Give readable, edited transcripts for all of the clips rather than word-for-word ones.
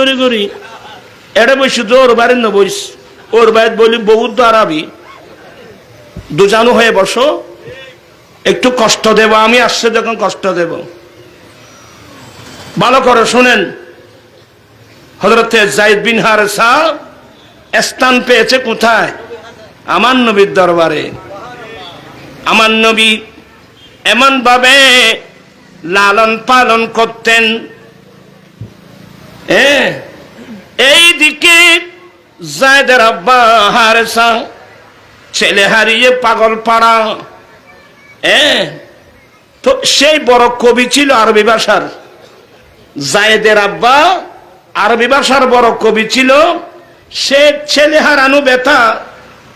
করি করি এটা বসে তো ওর বাড়ির না বইস ওর বাড়ি বলি বহুত আরবি দুজানু হয়ে বসো একটু কষ্ট দেব আমি আসছে যখন কষ্ট দেব ভালো করে শুনেন হযরত যায়েদ বিন হারেসা স্থান পেয়েছে কোথায় আমার নবীর দরবারে আমার নবী এমন ভাবে লালন পালন করতেন এইদিকে যায়েদের আব্বা হারেসা ছেলে হারিয়ে পাগল পাড়া তো সেই বড় কবি ছিল আরবি ভাষার যায়েদের আব্বা আরবি ভাষার বড় কবি ছিল সে ছেলে হারানো ব্যথা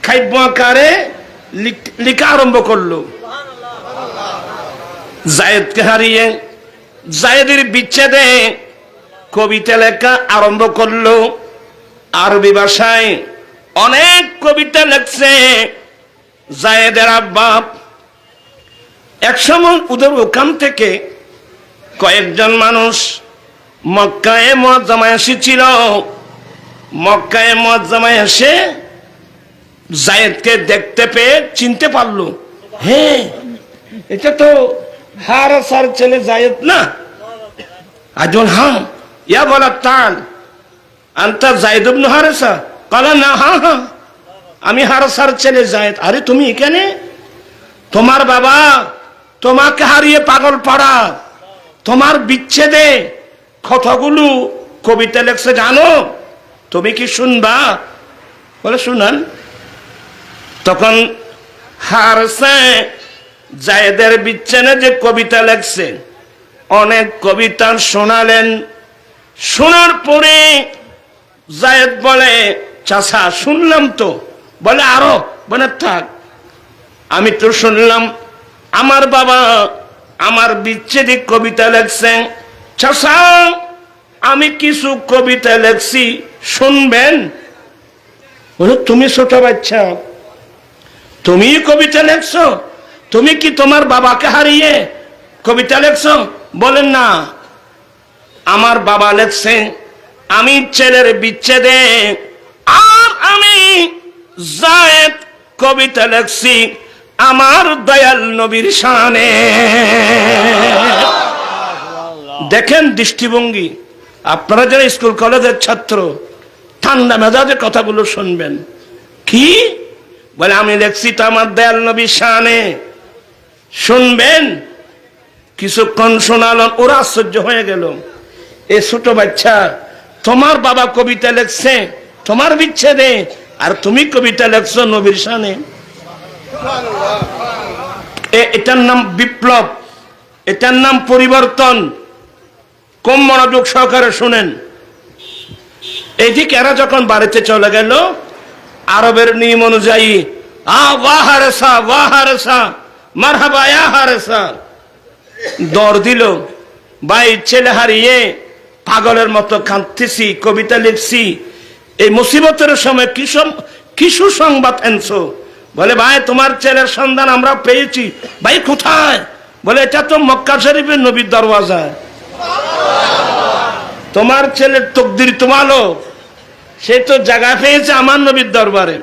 খাইব আকারে লিখা আরম্ভ করলো যায়েদকে হারিয়ে যায়েদের বিচ্ছেদে কবিতা লেখা আরম্ভ করলো আরবি ভাষায় অনেক কবিতা লেখছে যায়েদের আব্বা একসময় ওদের ওখান থেকে কয়েকজন মানুষ মক্কায়ে মুআজ্জামায় এসেছিল মক্কায়ে মুআজ্জামায় এসে যায়েদকে দেখতে পেয়ে চিনতে পারলো হ্যাঁ এটা তো হারেসার ছেলে যায়েদ না আজন হ্যাঁ ইয়া বলা তান আনতা যায়েদ ইবনে হারেসা কলা না হ্যাঁ হ্যাঁ আমি হারেসার ছেলে যায়েদ আরে তুমি এখানে তোমার বাবা তোমাকে হারিয়ে পাগল পাড়া তোমার বিচ্ছেদে কথাগুলো কবিতা লেখছে জানো তুমি কি শুনবা বলে শুনান তখন হারেসা যায়েদের বিচ্ছেদে যে কবিতা লেখছে অনেক কবিতা শোনালেন শোনার পরে যায়েদ বলে চাচা শুনলাম তো বলে আরো বলে থাক আমি তো শুনলাম আমার বাবা আমার বিচ্ছেদে কবিতা লেখছেন চাচা আমি কিছু কবিতা লেখছি শুনবেন বলে তুমি ছোট বাচ্চা তুমি কবিতা লেখছো তুমি কি তোমার বাবাকে হারিয়ে কবিতা লেখছো বলেন না আমার বাবা লেখছে আমি ছেলের বিচ্ছেদে আর আমি যায়েদ কবিতা লেখছি আমার দয়াল নবীর শানে দেখেন দৃষ্টিভঙ্গি আপনারা যারা স্কুল কলেজের ছাত্র ঠান্ডা মেজাজে কথাগুলো শুনবেন কি বলে আমি লেখছি তো আমার দয়াল নবীর শানে শুনবেন কিছুক্ষণ শোনালেন ওরা আশ্চর্য হয়ে গেল এ ছোট বাচ্চা তোমার বাবা কবিতা লেখছে তোমার বিচ্ছেদে আর তুমি কবিতা লেখছো নবীর শানে এটার নাম বিপ্লব এটার নাম পরিবর্তন কম মনোযোগ সহকারে শুনেন এইদিকে এরা যখন বাড়িতে চলে গেল আরবের নিয়ম অনুযায়ী ওয়া হারেসা মারহাবা ইয়া হারেসা দর দিল ভাই ছেলে হারিয়ে পাগলের মতো কাঁদতেছি কবিতা লিখছি এই মুসিবতের সময় কি সুসংবাদ আনছো বলে ভাই তোমার ছেলের সন্ধান আমরা পেয়েছি ভাই কোথায় বলে এটা তো মক্কা শরীফের নবীর দরওয়াজা তোমার ছেলের তকদির তোমালো সে তো জায়গা পেয়েছে আমার নবীর দরবারে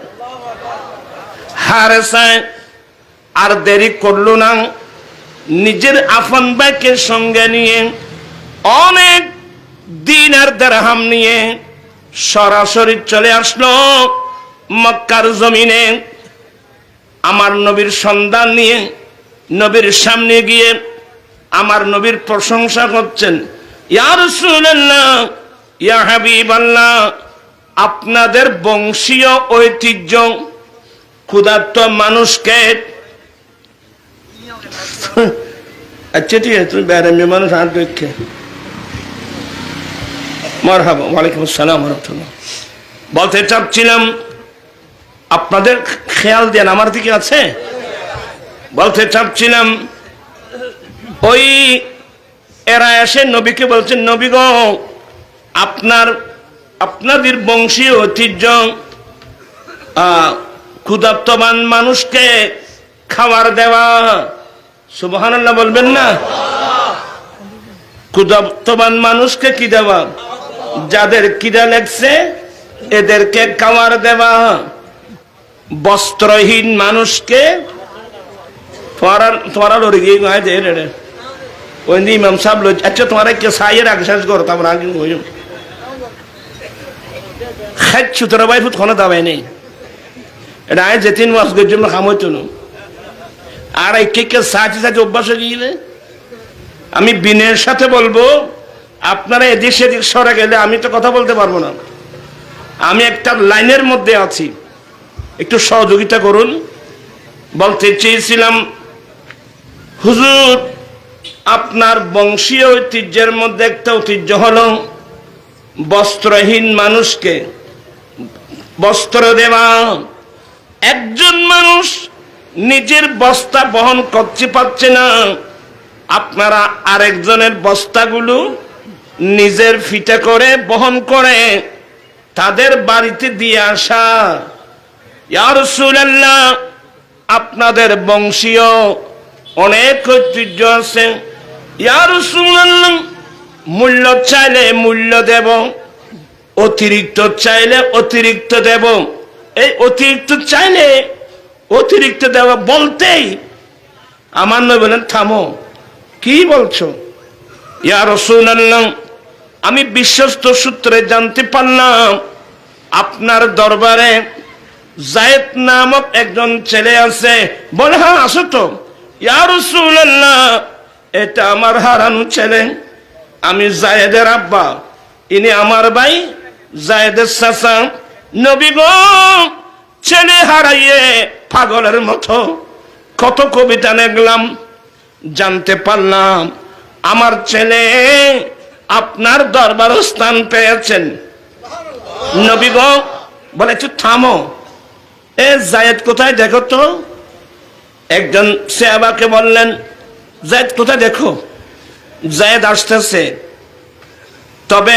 হারেসা আর দেরি করলো না নিজের আফন ভাইকে সঙ্গে নিয়ে অনেক দিনার দিরহাম নিয়ে সরাসরি চলে আসলো মক্কার জমিনে আমার নবীর সন্ধান নিয়ে নবীর সামনে গিয়ে আমার নবীর প্রশংসা করছেন ইয়া রাসূলুল্লাহ ইয়া হাবিবাল্লাহ আপনাদের বংশীয় ঐতিহ্য ক্ষুধার্ত মানুষকে আচ্ছা ঠিক আছে তুমি বাইরে মেয়ে মানুষ হাত দেখে মারহাবা ওয়ালাইকুম আসসালাম ওয়া রাহমাতুল্লাহ বলতে চাচ্ছিলাম আপনাদের খেয়াল দেন আমার দিকে আছে বলতে চাচ্ছিলাম ওই এরা এসে নবীকে বলছেন নবী গো আপনাদের বংশীয় ঐতিহ্য ক্ষুধার্তবান মানুষকে খাবার দেওয়া সুবহানাল্লাহ বলবেন না ক্ষুধার্তবান মানুষকে কি দেওয়া যাদের কিরা লেগছে এদেরকে খাবার দেওয়া, বস্ত্রহীন মানুষকে ইমাম সাহেব আচ্ছা তোমার কে সাইয়ের আগে শেষ করো তারপর আগে খাচ্ছু তোরা ভাই ফুট কোনো দাবাই নেই এটা আয় যেতিন মাস জন্য খাম হইতো না আর এই কে সাথে সাথে অভ্যাস হয়ে গিয়ে আমি বিনয়ের সাথে বলবো আপনারা এদিক সেদিক সরে গেলে আমি তো কথা বলতে পারবো না। আমি একটা লাইনের মধ্যে আছি, একটু সহযোগিতা করুন। বলতে চেয়েছিলাম হুজুর আপনার বংশীয় ঐতিহ্যের মধ্যে একটা ঐতিহ্য হলো বস্ত্রহীন মানুষকে বস্ত্র দেওয়া। একজন মানুষ নিজের বস্তা বহন করতে পারছে না, আপনারা আরেকজনের বস্তাগুলো নিজের ফিতে করে বহন করে তাদের বাড়িতে দিয়ে আসা। ইয়া রাসূলুল্লাহ আপনাদের বংশীয় অনেক ঐতিহ্য আছে, ইয়া রাসূলুল্লাহ মূল্য চাইলে মূল্য দেব, অতিরিক্ত চাইলে অতিরিক্ত দেব। এই অতিরিক্ত চাইলে অতিরিক্ত দেব বলতেই আমার নবী বলেন থামো, কি বলছো? ইয়া রাসূলুল্লাহ আমি বিশ্বস্ত সূত্রে জানতে পারলাম আপনার দরবারে যায়েদ নামক একজন ছেলে আছে। বলে হ্যাঁ আসো তো। ইয়া রাসূলুল্লাহ এটা আমার হারানো ছেলে, আমি যায়েদের আব্বা, ইনি আমার ভাই যায়েদের চাচা। নবী গো ছেলে হারাইয়ে পাগলের মতো কত কবিতা লিখলাম, জানতে পারলাম আমার ছেলে আপনার দরবার স্থান পেয়েছেন। নবী গো বলে একটু থামো, এ যায়েদ কোথায় দেখো তো। একজন সাহাবাকে বললেন যায়েদ কোথায় দেখো। যায়েদ আসতেছে, তবে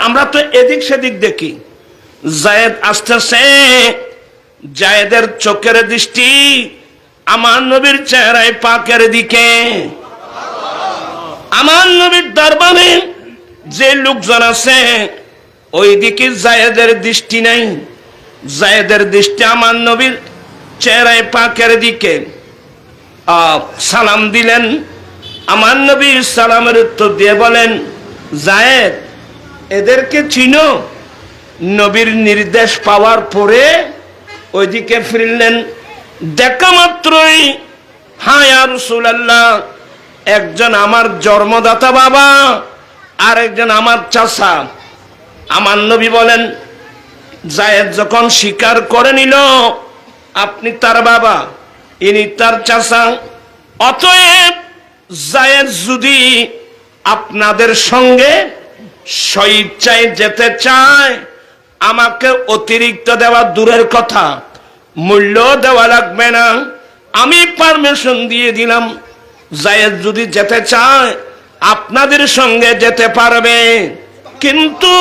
আমরা তো এদিক সেদিক দেখি। যায়েদ আসতেছে, যায়েদের চোখের দৃষ্টি আমার নবীর চেহারায় পাকের দিকে। আমার নবীর দরবারে যে লোকজন আছে ওই দিকে যায়েদের দৃষ্টি নাই, যায়েদের দৃষ্টি আমার নবীর চেহারায় পাকের দিকে। সালাম দিলেন, আমার নবী সালামের উত্তর দিয়ে বলেন যায়েদ এদেরকে চিনো। নবীর নির্দেশ পাওয়ার পরে ওইদিকে ফিরলেন, দেখা মাত্রই হ্যাঁ ইয়া রাসূলুল্লাহ একজন আমার জন্মদাতা বাবা আর একজন আমার চাচা। আমার নবী বলেন যায়েদ যখন স্বীকার করে নিল আপনি তার বাবা, ইনি তার চাচা, অতএব যায়েদ যদি আপনাদের সঙ্গে স্বেচ্ছায় যেতে চায় আমাকে অতিরিক্ত দেওয়া দূরের কথা, মূল্য দেওয়া লাগবে না, আমি পারমিশন দিয়ে দিলাম। যায়েদ যদি যেতে চায় আপনাদের সঙ্গে যেতে পারবে, কিন্তু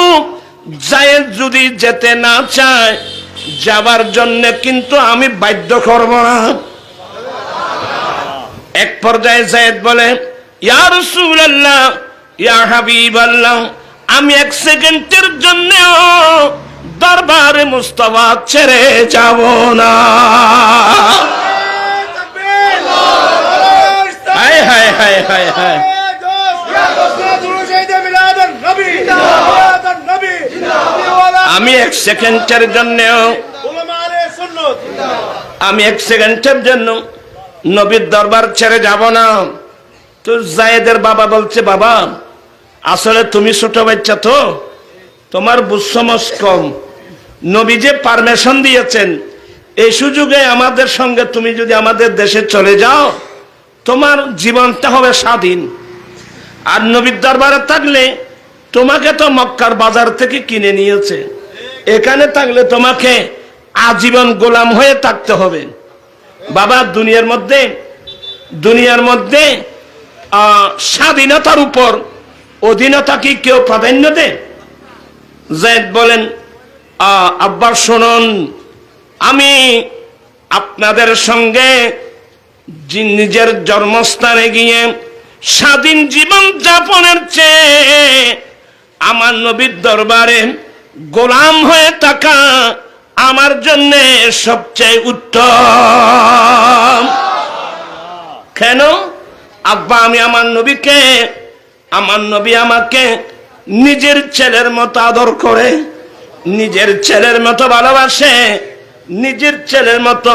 যায়েদ যদি যেতে না চায় যাবার জন্য কিন্তু আমি বাধ্য করব না। এক পর্যায়ে যায়েদ বলে ইয়া রাসূলুল্লাহ ইয়া হাবিবাল্লাহ আমি এক সেকেন্ডের জন্য দরবারে মুস্তাফা ছেড়ে যাব না। হায় হায় হায় হায় হায়, আমি এক সেকেন্ডের জন্য নবীর দরবার ছেড়ে যাব না। তো যায়েদের বাবা বলছে বাবা আসলে তুমি ছোট বাচ্চা, তো তোমার বুঝসমস কম, নবী যে পারমিশন দিয়েছেন এই সুযোগে আমাদের সঙ্গে তুমি যদি আমাদের দেশে চলে যাও তোমার জীবনটা হবে স্বাধীন, আর নবীর দরবারে থাকলে তোমাকে তো মক্কার বাজার থেকে কিনে নিয়েছে, এখানে থাকলে তোমাকে আজীবন গোলাম হয়ে থাকতে হবে। বাবা দুনিয়ার মধ্যে স্বাধীনতার উপর অধীনতা কি কেউ প্রাধান্য দেয়? যায়েদ বলেন আব্বা শুনুন, আমি আপনাদের সঙ্গে নিজের জন্মস্থানে গিয়ে স্বাধীন জীবন যাপনের চেয়ে আমার নবীর দরবারে গোলাম হয়ে থাকা আমার জন্য সবচেয়ে উত্তম। কেন? আব্বা, আমি আমার নবীকে, আমার নবী আমাকে নিজের ছেলের মতো আদর করে, নিজের ছেলের মতো ভালোবাসে, নিজের ছেলের মতো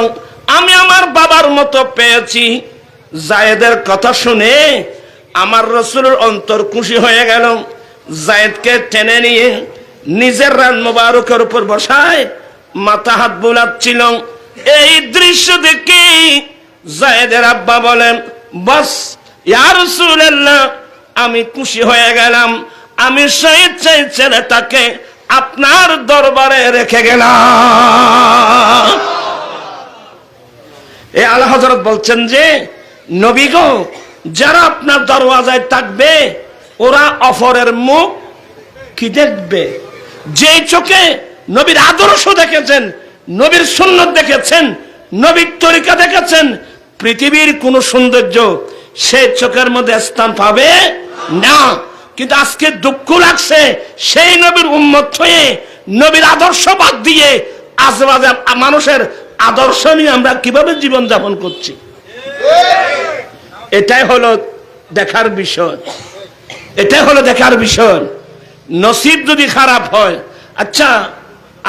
আমি আমার বাবার মতো পেয়েছি। জায়েদের কথা শুনে আমার রাসূলের অন্তর খুশি হয়ে গেল। জায়েদকে টেনে নিয়ে নিজের রান মোবারকের উপর বসায় মাথা হাত বুলাচ্ছিল। এই দৃশ্য দেখে জায়েদের আব্বা বলেন, বাস ইয়া রাসূলুল্লাহ, আমি খুশি হয়ে গেলাম, আমি স্বেচ্ছায় ছেলেটাকে আপনার দরবারে রেখে গেলাম। এই আলা হযরত বলছেন যে নবী গো, যারা আপনার দরওয়াজায় থাকবে ওরা অপরের মুখ কি দেখবে? যে চোখে নবীর আদর্শ দেখেছেন, নবীর সুন্নাত দেখেছেন, নবীর তরিকা দেখেছেন, পৃথিবীর কোন সৌন্দর্য সেই চোখের মধ্যে স্থান পাবে না। কিন্তু আজকে দুঃখ লাগছে, সেই নবীর উম্মত হয়ে নবীর আদর্শ বাদ দিয়ে আজেবাজে মানুষের আদর্শ নিয়ে আমরা কিভাবে জীবন যাপন করছি। এটাই হলো দেখার বিষয়, এটাই হলো দেখার বিষয়। নসিব যদি খারাপ হয়, আচ্ছা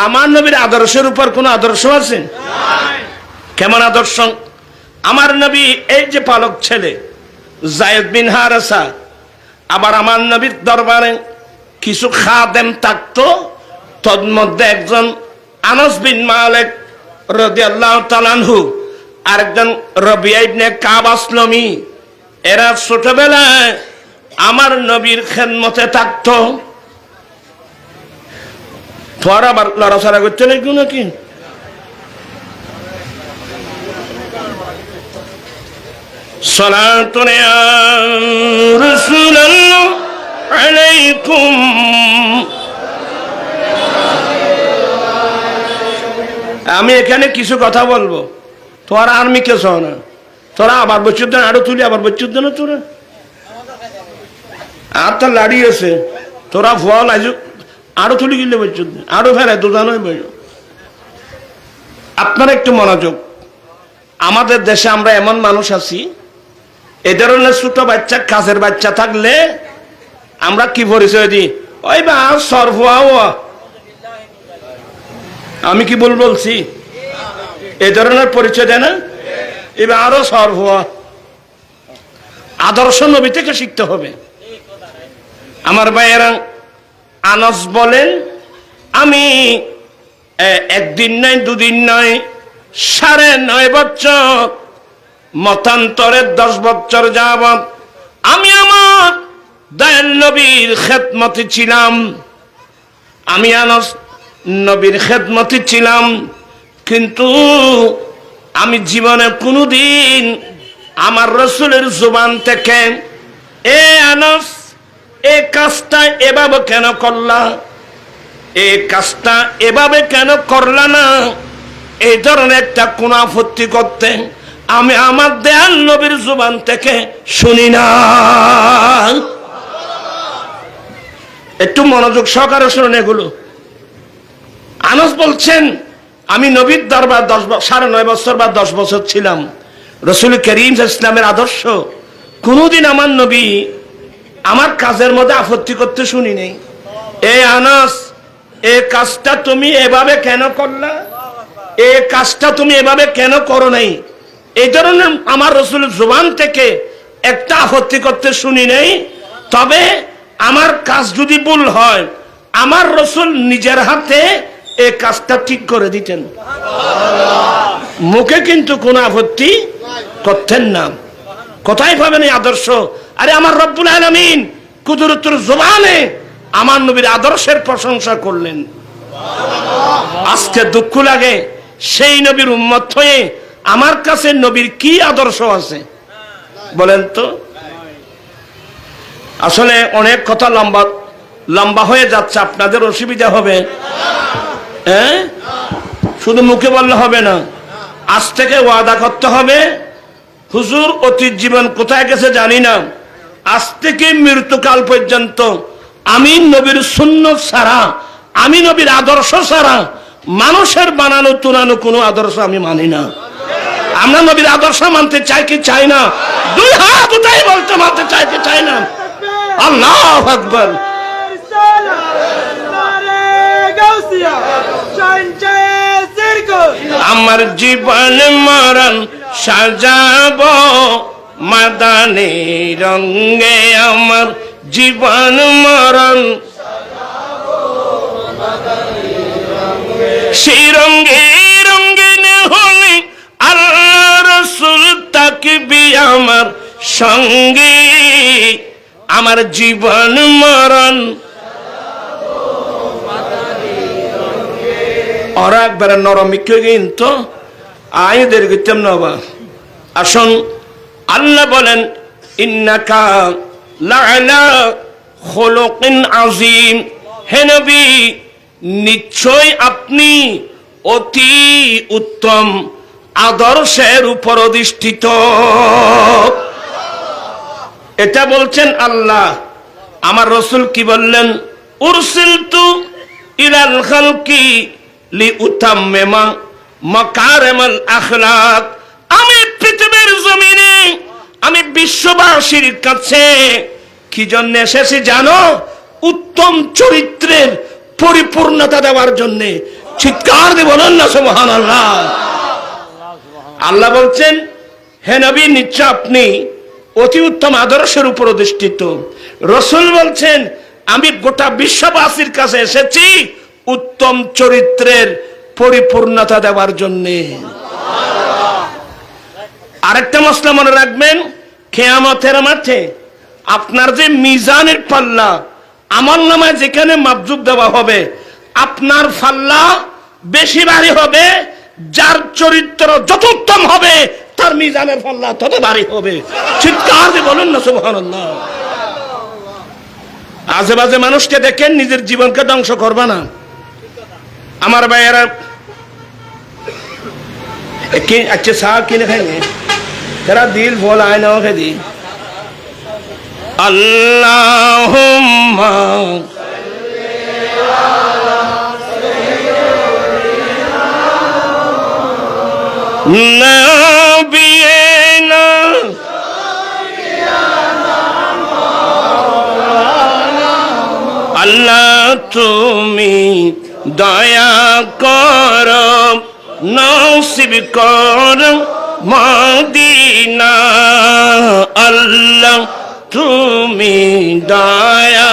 আমার নবীর আদর্শের উপর কোন আদর্শ আছে? কেমন আদর্শ? আমার নবী এই যে পালক ছেলে যায়েদ বিন হারেসা, আবার আমার নবীর দরবারে কিছু খাদেম থাকতো, তন্মধ্যে একজন আনাস বিন মালিক রাদিয়াল্লাহু তাআলা আনহু, আরেকজন রবিয়া ইবনে কাব আসলমি। এরা ছোটবেলায় আমার নবীর খেদমতে থাকতো। তোর আবার লড়াছড়া করতে লাগলো নাকি? সালাতু ইয়া রাসূলুল্লাহ আলাইকুম। আমি এখানে কিছু কথা বলবো, তোরা আর্মি কে চাও না, তোরা আবার বছর দেন আরো তুলি, আবার বছর দেন তোরা আর তো লাড়ি আছে, তোরা ফল আজ আরো তুলি গেলে বছর দেন আরো ফেলে দুজনই বই। আপনার একটু মনোযোগ, আমাদের দেশে আমরা এমন মানুষ আছি, এ ধরনের ছোট বাচ্চা কাজের বাচ্চা থাকলে আমরা কি পরিচয় দিই? ওই বা সরফুয়াও, আমি কি বলছি? এ ধরনের পরিচয় দেয় না? এবার আরো সরফুয়া। আদর্শ নবী থেকে শিখতে হবে। আমার ভাইয়েরা, আনাস বলেন, আমি একদিন নয় দুদিন নয় 9.5 বছর, মতান্তরে 10 বছর যাবত আমি আমার দয়াল নবীর খেদমতে ছিলাম। আমি আনাস নবীর খেদমতে ছিলাম, কিন্তু আমি জীবনে কোনোদিন আমার রাসূলের জবান থেকে এ আনাস এই কাজটা এভাবে কেন করলা, এই কাজটা এভাবে কেন করলা না, এই ধরনের একটা কোন আপত্তি করতে আমি আমার দয়াল নবীর জবান থেকে শুনি না। একটু মনোযোগ সহকারে শুনুন এগুলো। আনাস বলছেন, আমি নবীর দরবার 9.5 বছর বা 10 বছর ছিলাম। রাসূল করিম ইসলামের আদর্শ কোনদিন আমার নবী আমার কাজের মধ্যে আপত্তি করতে শুনি নেই। এই আনাস, এই কাজটা তুমি এভাবে কেন করলা, এই কাজটা তুমি এভাবে কেন করো নাই, এই ধরনের আমার রাসূলের জবান থেকে একটা আপত্তি করতে শুনি নেই। তবে আমার কাজ যদি ভুল হয়, আমার রাসূল নিজের হাতে এই কাজটা ঠিক করে দিতেন, মুখে কিন্তু কোনো আপত্তি করতেন না। কোথায় পাবেন এই আদর্শ? আরে আমার রব্বুল আলামিন কুদরতের জবানে আমার নবীর আদর্শের প্রশংসা করলেন। আজকে দুঃখ লাগে, সেই নবীর উম্মত হয়ে আমার কাছে নবীর কি আদর্শ আছে বলেন তো? আসলে অনেক কথা লম্বা হয়ে যাচ্ছে, আপনাদের অসুবিধা হবে। হ্যাঁ, শুধু মুখে বললে হবে না, আজ থেকে ওয়াদা করতে হবে, হুজুর অতীত জীবন কোথায় গেছে জানি না, আজ থেকে মৃত্যুকাল পর্যন্ত আমি নবীর সুন্নত ছাড়া, আমি নবীর আদর্শ ছাড়া মানুষের বানানো তুলানো কোনো আদর্শ আমি মানি না। আমরা নবীর আদর্শ মানতে চাই কি চাই না? দুই হাত উঠাই বলতে মানতে চাই কি চাই না? আল্লাহু আকবার। আমার জীবন মরণ সাজাবো মাদানী রঙে, আমার জীবন মরণ সেই রঙে রঙিন হলে আল্লাহ রাসূল তাকবি আমার সঙ্গে, আমার জীবন মরণ। ওরা একবারে নরমিক কিন্তু আইদের গিতাম নবা। আসুন, আল্লাহ বলেন ইন্নাকা লাআলা খুলুকিন আযীম, হে নবী নিশ্চয় আপনি অতি উত্তম আদর্শের উপর অধিষ্ঠিত। এটা বলছেন আল্লাহ। আমার রাসূল কি বললেন? উরসিলতু ইলাল খালকি লিউতাম্মিমা মাকারিমাল আখলাক, আমি পৃথিবীর জমিনে আমি বিশ্ববাসীর কাছে কি জন্য এসেছি জানো? উত্তম চরিত্রের পরিপূর্ণতা দেওয়ার জন্য। চিৎকার দিয়ে বলেন না সুবহানাল্লাহ। আল্লাহ বলছেন হে নবী নিশ্চয় আপনি অতি উত্তম আদর্শের উপর অধিষ্ঠিত। রাসূল বলছেন আমি গোটা বিশ্ববাসীর কাছে এসেছি উত্তম চরিত্রের পরিপূর্ণতা দেওয়ার জন্য। আরেকটা মসলা মনে রাখবেন, কিয়ামতের মাঠে আপনার যে মিজানের পাল্লা, আমল নামায় যেখানে মাপজুব দেওয়া হবে, আপনার পাল্লা বেশি ভারী হবে। যার চরিত্র যত উত্তম হবে তার মিজানের পাল্লা তত ভারী হবে। চিৎকার দিয়ে বলুন না সুবহানাল্লাহ। আজেবাজে মানুষকে দেখেন, নিজের জীবনকে ধ্বংস করবে না। আমার ভাইয়েরা আচ্ছা সাহব কিনে খাইনি तेरा दिल बोल आए ना के दी। अल्लाहुम्मा नबीना अल्लाह তুমি দয়া করো, নসিব করো মদিনা। আল্লাহ তুমি দয়া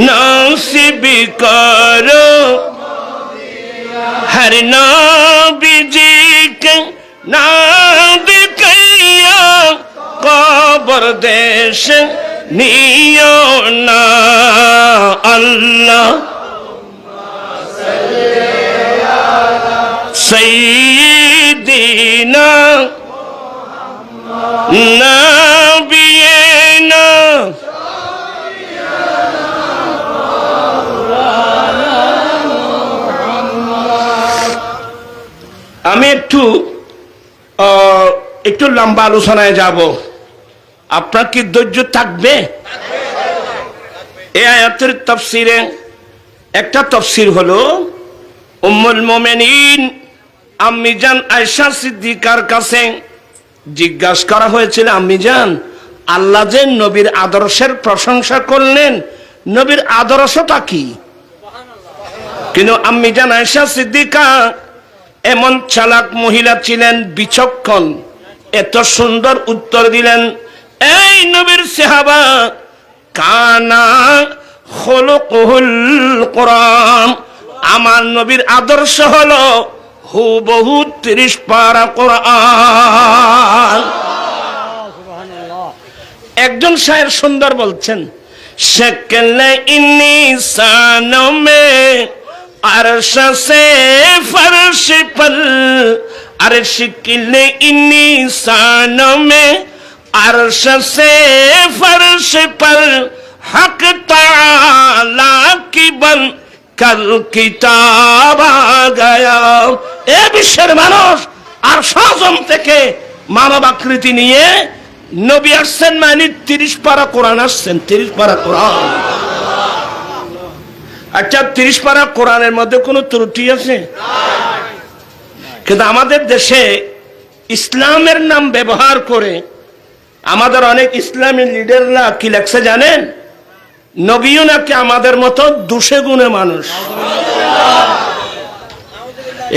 নসিব করো, হর নবীজিকে না দেখাইয়া কবর দেশ নিও না। আল্লাহ সাইয়্যিদিনা নবিয়িনা আমি একটু লম্বা আলোচনায় যাব। আপনার কি ধৈর্য থাকবে? এই আয়াতের তাফসিরে একটা তাফসির হলো উম্মুল মুমিনিন আম্মি জান আয়েশা সিদ্দিকার কাছে জিজ্ঞাসা করা হয়েছিল, আম্মি জান আল্লাহ যে নবীর আদর্শের প্রশংসা করলেন, নবীর আদর্শটা কি? কিন্তু আম্মি জান আয়েশা সিদ্দিকা এমন চালাক মহিলা ছিলেন, বিচক্ষণ, এত সুন্দর উত্তর দিলেন, এই নবীর সাহাবা কানা খুলুকুল কোরআন, আমার নবীর আদর্শ হলো হুবহু 30 পারা কোরআন। একজন শায়ের সুন্দর বলছেন, শক্লে ইনসানো মে আরশ সে ফরশ পর, আরে শক্লে ইনসানো মে আরশ সে ফরশ পর হক তাআলা কি বন কাল কিতাব আ গয়া। এ বিশ্বের মানুষ আর সাজম থেকে মানব আকৃতি নিয়ে নবী আসছেন মানে 30 পারা কোরআন আসছেন, 30 পারা কোরআন। আচ্ছা 30 পারা কোরআনের মধ্যে কোনো ত্রুটি আছে? কিন্তু আমাদের দেশে ইসলামের নাম ব্যবহার করে আমাদের অনেক ইসলামী লিডাররা কি লেখছে জানেন? নবীও নাকি আমাদের মতো দোষে গুণে মানুষ।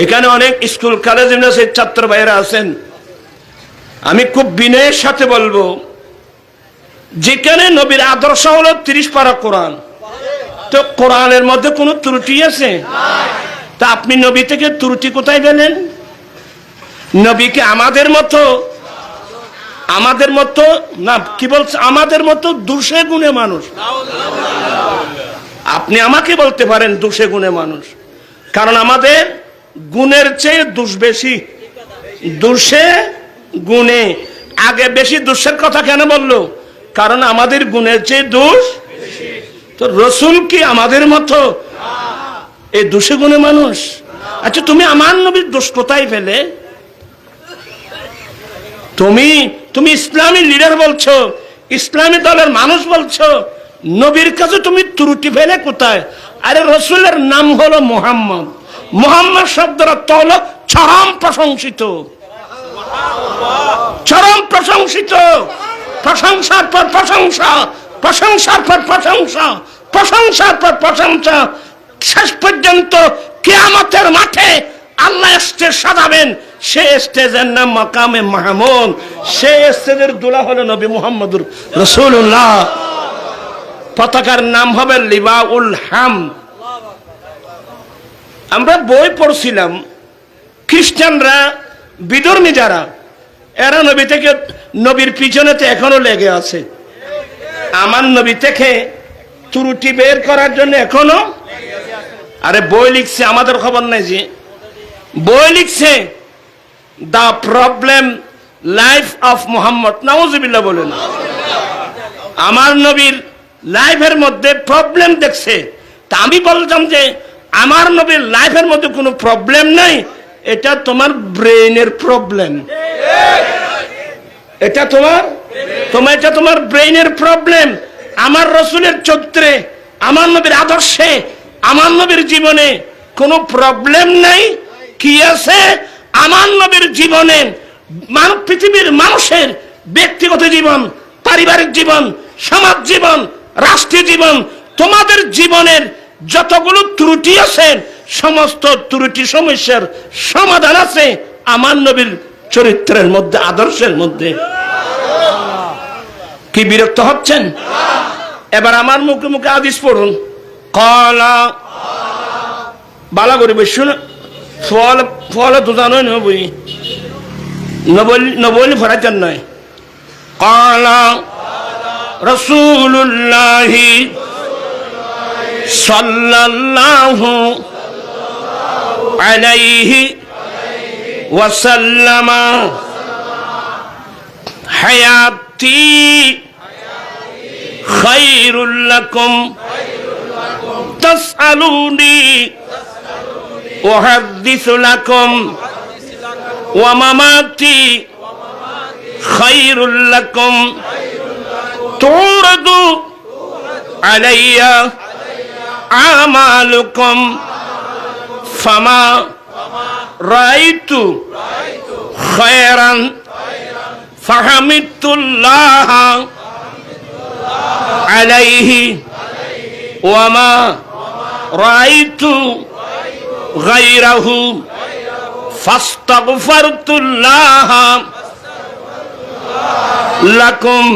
এখানে অনেক স্কুল কলেজ ইউনিভার্সিটির ছাত্র ভাইয়েরা আছেন, আমি খুব বিনয়ের সাথে বলবো, যেখানে নবীর আদর্শ হলো 30 পারা কোরআন, তো কোরআনের মধ্যে কোনো ত্রুটি আছে? তা আপনি নবী থেকে ত্রুটি কোথায় পেলেন? নবীকে আমাদের মতো না, কি বলছে, আমাদের মতো দোষে গুণে মানুষ। আপনি আমাকে বলতে পারেন দোষে গুণে মানুষ, কারণ আমাদের গুণের চেয়ে দোষ বেশি। দোষে গুণে আগে বেশি, দোষের কথা কেন বললো? কারণ আমাদের গুণের চেয়ে দোষ। তো রসুল কি আমাদের মতো এই দোষে গুণে মানুষ? আচ্ছা তুমি আমার নবীর দোষ কোথায় পেলে? তুমি ইসলামী লিডার বলছো, ইসলামী দলের মানুষ বলছো, নবীর কাছে তুমি ত্রুটি ফেলে কোথায়? আরে রসুলের নাম হলো মুহাম্মদ, মুহাম্মদ শব্দের অর্থ হলো চরম প্রশংসিত, চরম প্রশংসিত, প্রশংসার পর প্রশংসা, প্রশংসার পর প্রশংসা, প্রশংসার পর প্রশংসা, শেষ পর্যন্ত কিয়ামতের মাঠে আল্লাহ স্টেজ সাজাবেন, সে স্টেজের নাম মাকামে মাহমুদ, সে স্টেজের দুলা হলো নবী মুহাম্মদুর রাসূলুল্লাহ। পতাকার নাম হবে লিওয়াউল হাম। আমরা বই পড়ছিলাম, খ্রিস্টানরা বিধর্মী যারা, এরা নবী থেকে, নবীর পিছনেতে এখনো লেগে আছে। আমার নবী থেকে ত্রুটি বের করার জন্য এখনো, আরে বই লিখছে, আমাদের খবর নাই যে বই লিখছে, the problem life of Muhammad, নাউজুবিল্লাহ বলেন। আমার নবীর লাইফের মধ্যে প্রবলেম দেখছে। তা আমি বলতাম যে আমার নবীর লাইফের মধ্যে কোনো প্রবলেম নাই, এটা তোমার ব্রেইনের প্রবলেম, এটা তোমার ব্রেইনের প্রবলেম। আমার রসুলের চরিত্রে, আমার নবীর আদর্শে, আমার নবীর জীবনে কোনো প্রবলেম নাই। কি আছে? আমার নবীর জীবনে পৃথিবীর মানুষের ব্যক্তিগত জীবন, পারিবারিক জীবন, সমাজ জীবন, রাষ্ট্রীয় জীবন, তোমাদের জীবনের যতগুলো ত্রুটি আছে, সমস্ত ত্রুটি সমস্যার সমাধান আছে আমার নবীর চরিত্রের মধ্যে, আদর্শের মধ্যে। কি বিরক্ত হচ্ছেন? এবার আমার মুখে মুখে হাদিস পড়ুন। কলা বালা করে বসুন, ফল তো জানোই না, বই নবলি ফরাচার নয়। কলা রাসূলুল্লাহি সাল্লাল্লাহু আলাইহি ওয়াসাল্লাম, হায়াতি খায়রুল লাকুম তাসআলুনি উহাদ্দিসু লাকুম ওয়া মামাতি খায়রুল লাকুম তুরাদু আলাইয়া আমালুকুম ফামা রাআইতু খায়রান ফাহামিদুল্লাহ আলাইহি ওয়া মা রাআইতু গায়রাহু ফাস্তাগফারতুল্লাহ লাকুম।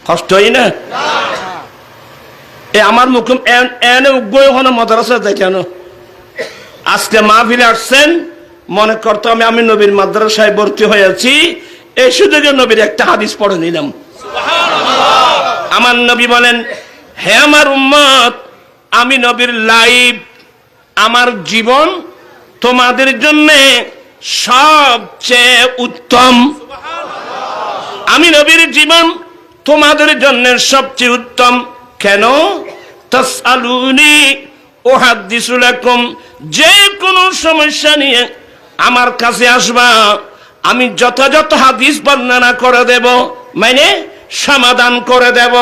কষ্ট হয় না? আমার মুখম এনে উগ্গয় হন মাদ্রাসা কেন? আজকে মাহফিলে আসছেন, মনে করতো আমি নবীর মাদ্রাসায় ভর্তি হয়েছি, এই সুযোগে নবীর একটা হাদিস পড়ে নিলাম। আমার নবী বলেন, হে আমার উম্মত, আমি নবীর লাইফ, আমার জীবন তোমাদের জন্য সবচেয়ে উত্তম। আমি নবীর জীবন তোমাদের জন্য সবচেয়ে উত্তম। কেন? তাসআলুনি উহাদ্দিসু লাকুম, যে কোনো সমস্যা নিয়ে আমার কাছে আসবা, আমি যথাযথ হাদিস বর্ণনা করে দেব, মানে সমাধান করে দেব।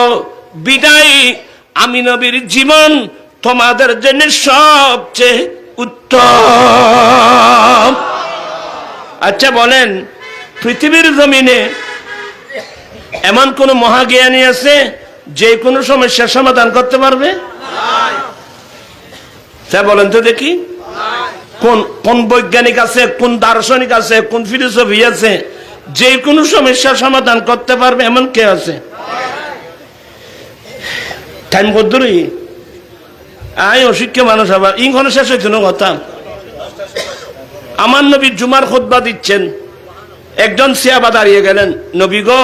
বিদায় আমি নবীর জীবন তোমাদের জন্য সবচেয়ে উত্তম। আচ্ছা বলেন, পৃথিবীর জমিনে এমন কোন মহাজ্ঞানী আছে যে কোনো সমস্যার সমাধান করতে পারবে? তা বলেন তো দেখি, কোন কোন বৈজ্ঞানিক আছে, কোন দার্শনিক আছে, কোন ফিলোসফি আছে যে কোনো সমস্যার সমাধান করতে পারবে? এমন কে আছে? টাইম কদ্দুরি আই অশিক্ষা মানুষ, আবার ইংখানে শেষ হইতো না কথা। আমার নবী জুমার খুতবা দিচ্ছেন, একজন সিয়াবা দাঁড়িয়ে গেলেন, নবী গো,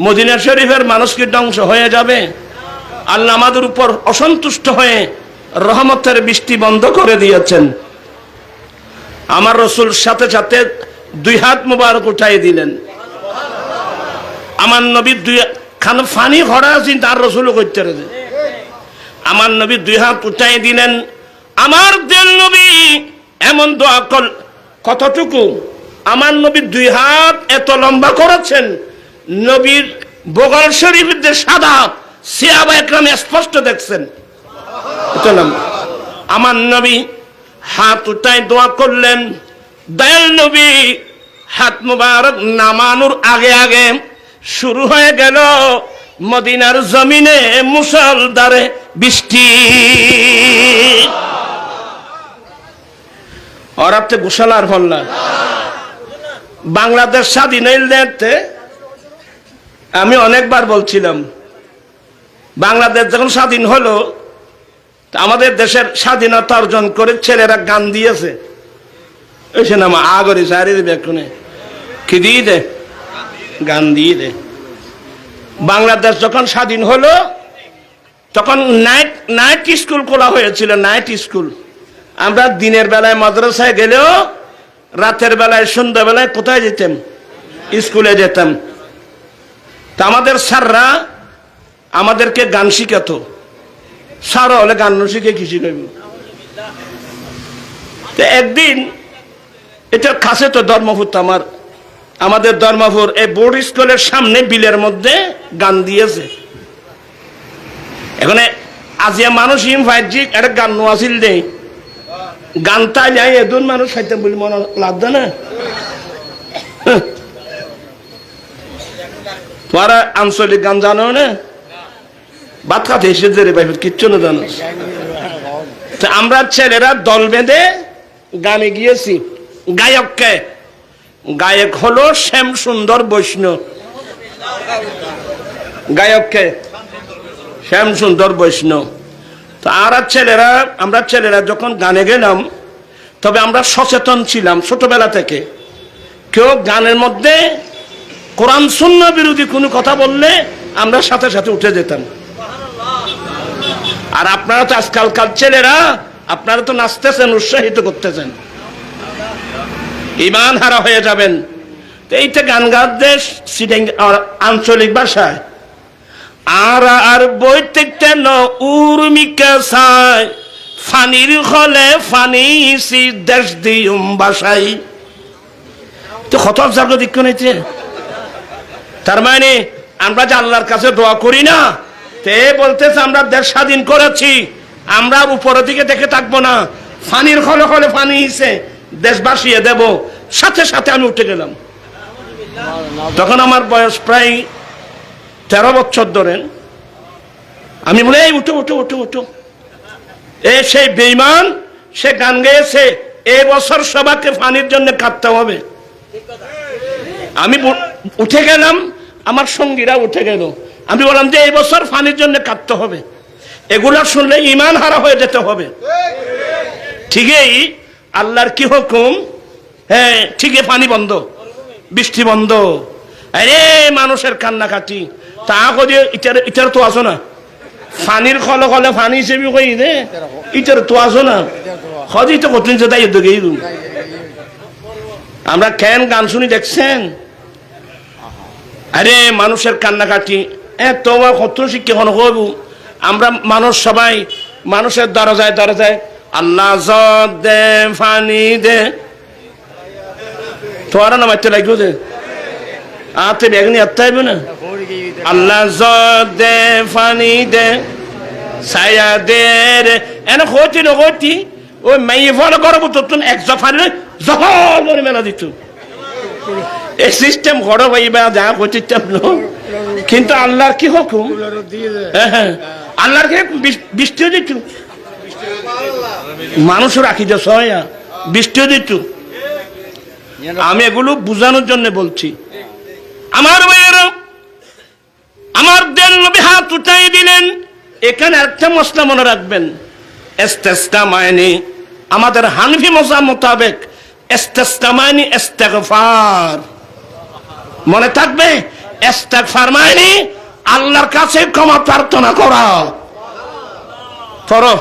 মদিনা শরীফের মানুষ কি ধ্বংস হয়ে যাবে? আল্লাহ আমাদের উপর অসন্তুষ্ট হয়ে রহমতের বৃষ্টি বন্ধ করে দিয়েছেন। আমার রসুল সাথে সাথে 2 হাত মুবারক উঠাই দিলেন। আমার নবী 2 খান ফানি ভরা আছেন, তার রসুল করতে রে, আমার নবী 2 হাত উঠাই দিলেন। আমার দেল নবী এমন দোয়া কর, কতটুকু আমার নবী 2 হাত এত লম্বা করেছেন, নবীর বগল শরীফের যে সাদা সিয়াবা একরাম স্পষ্ট দেখছেন। আমার নবী হাত উঠাই দোয়া করলেন। দয়াল নবী হাত মুবারক নামানোর আগে আগে শুরু হয়ে গেল মদিনার জমিনে মুষলধারে বৃষ্টি। ওরাতে গোশালার ফল্লা বাংলাদেশ স্বাধীন হইতে আমি অনেকবার বলছিলাম, বাংলাদেশ যখন স্বাধীন হলো, আমাদের দেশের স্বাধীনতা অর্জন করে ছেলেরা গান দিয়েছে, এসে নাম আগরে সারি বেকুনে কি দিয়ে দে, গান দিয়ে দে। বাংলাদেশ যখন স্বাধীন হলো তখন নাইট স্কুল খোলা হয়েছিল, নাইট স্কুল। আমরা দিনের বেলায় মাদ্রাসায় গেলেও রাতের বেলায় সন্ধ্যাবেলায় কোথায় যেতাম? স্কুলে যেতাম। তা আমাদের স্যাররা আমাদেরকে গান শিখাতো। স্যার হলে গান শিখে কি শিখাইব? একদিন এটা কাছে তো ধর্মপুর, আমাদের ধর্মপুর এই বোর্ড স্কুলের সামনে বিলের মধ্যে গান দিয়েছে। এখানে আজিয়া মানুষ একটা গান নোয়াছিল দেই, গান তাই যাই এদুন মানুষ খাইতাম বলে মনে লাগতো না। তোমারা আঞ্চলিক গান জানো না? ভাত খাতে এসে যে ভাই কিচ্ছু না জানো। আমরা ছেলেরা দল বেঁধে গানে গিয়েছি। গায়ককে, গায়ক হলো শ্যাম সুন্দর বৈষ্ণব। গায়ককে শ্যাম সুন্দর বৈষ্ণব। তো আমরা ছেলেরা যখন গানে গেলাম, তবে আমরা সচেতন ছিলাম ছোটবেলা থেকে। কেউ গানের মধ্যে কোরআন সুন্নাহ বিরোধী কোনো কথা বললে আমরা সাথে সাথে উঠে যেতাম। আর আপনারা তো আজকালকার ছেলেরা, আপনারা তো নাচতেছেন, উৎসাহিত করতেছেন, ইমান হারা হয়ে যাবেন। তো এইটা গান গাতে আঞ্চলিক ভাষায় আর বইতে কেন উর্মিকা চাই, ফানির হলে ফানি দেশ দিম বাসাই। তো কত জাগতিক নিতে, তার মানে আমরা যে আল্লাহর কাছে দোয়া করি না, তে বলতেছে আমরা দেশ স্বাধীন করেছি, আমরা উপরের দিকে দেখে থাকবো না, ফানির হলে হলে ফানি দেশ বাসিয়ে দেব। সাথে সাথে আমি উঠে গেলাম। তখন আমার বয়স প্রায় 13 বছর ধরেন। আমি বলে এই উঠো উঠো উঠো উঠো। সেই বেঈমান সে গান গেয়েছে, এ বছর সবাইকে ফানির জন্য কাঁদতে হবে। আমি উঠে গেলাম, আমার সঙ্গীরা উঠে গেল। আমি বললাম যে এই বছর ফানির জন্য কাঁদতে হবে। এগুলা শুনলে ইমান হারা হয়ে যেতে হবে। ঠিকই আল্লাহর কি হুকুম, হ্যাঁ ঠিকই পানি বন্ধ, বৃষ্টি বন্ধ। আরে মানুষের কান্নাকাটি তা কদিয়ে ইটার তো আসো না, ফানির খলে খলে ফানি হিসেবে কই দে, ইটার তো আসো না, খদি তো কঠিন যে তাই গেই। আমরা কেন গান শুনি দেখছেন? আরে মানুষের কান্নাকাটি এত কত শিক্ষা কোনো হবু। আমরা মানুষ সবাই মানুষের দরজায় দরজায় আল্লাহ দে ফানি দে, তোমার নামাইতে লাগবে যে আতে বেগনি আত্মাইব না আল্লাহ জগ দে ফানি দে ছায়া দে রে এনে হইতি না হইতি ওই মাইয়ে ফলো করবো তো তুমি এক জফারে জহর করে মেলা দিত এই সিস্টেম ঘর ভাইবা যা করছিলাম কিন্তু আল্লাহর কি হুকুম হ্যাঁ আল্লাহর কি বৃষ্টিও দিত মানুষও রাখি যে সয়া বৃষ্টিও দিত আমি এগুলো বুঝানোর জন্য বলছি আমার ভাইয়েরা আমার দেন নবী হাত উঠাই দিলেন এখানে একটা মশলা মনে রাখবেন ইস্তেসকা মানে আমাদের হানফি মজাব মোতাবেক ইস্তেসকা মানে ইস্তেগফার মনে থাকবে ইস্তেগফার মানে আল্লাহর কাছে ক্ষমা প্রার্থনা করা করো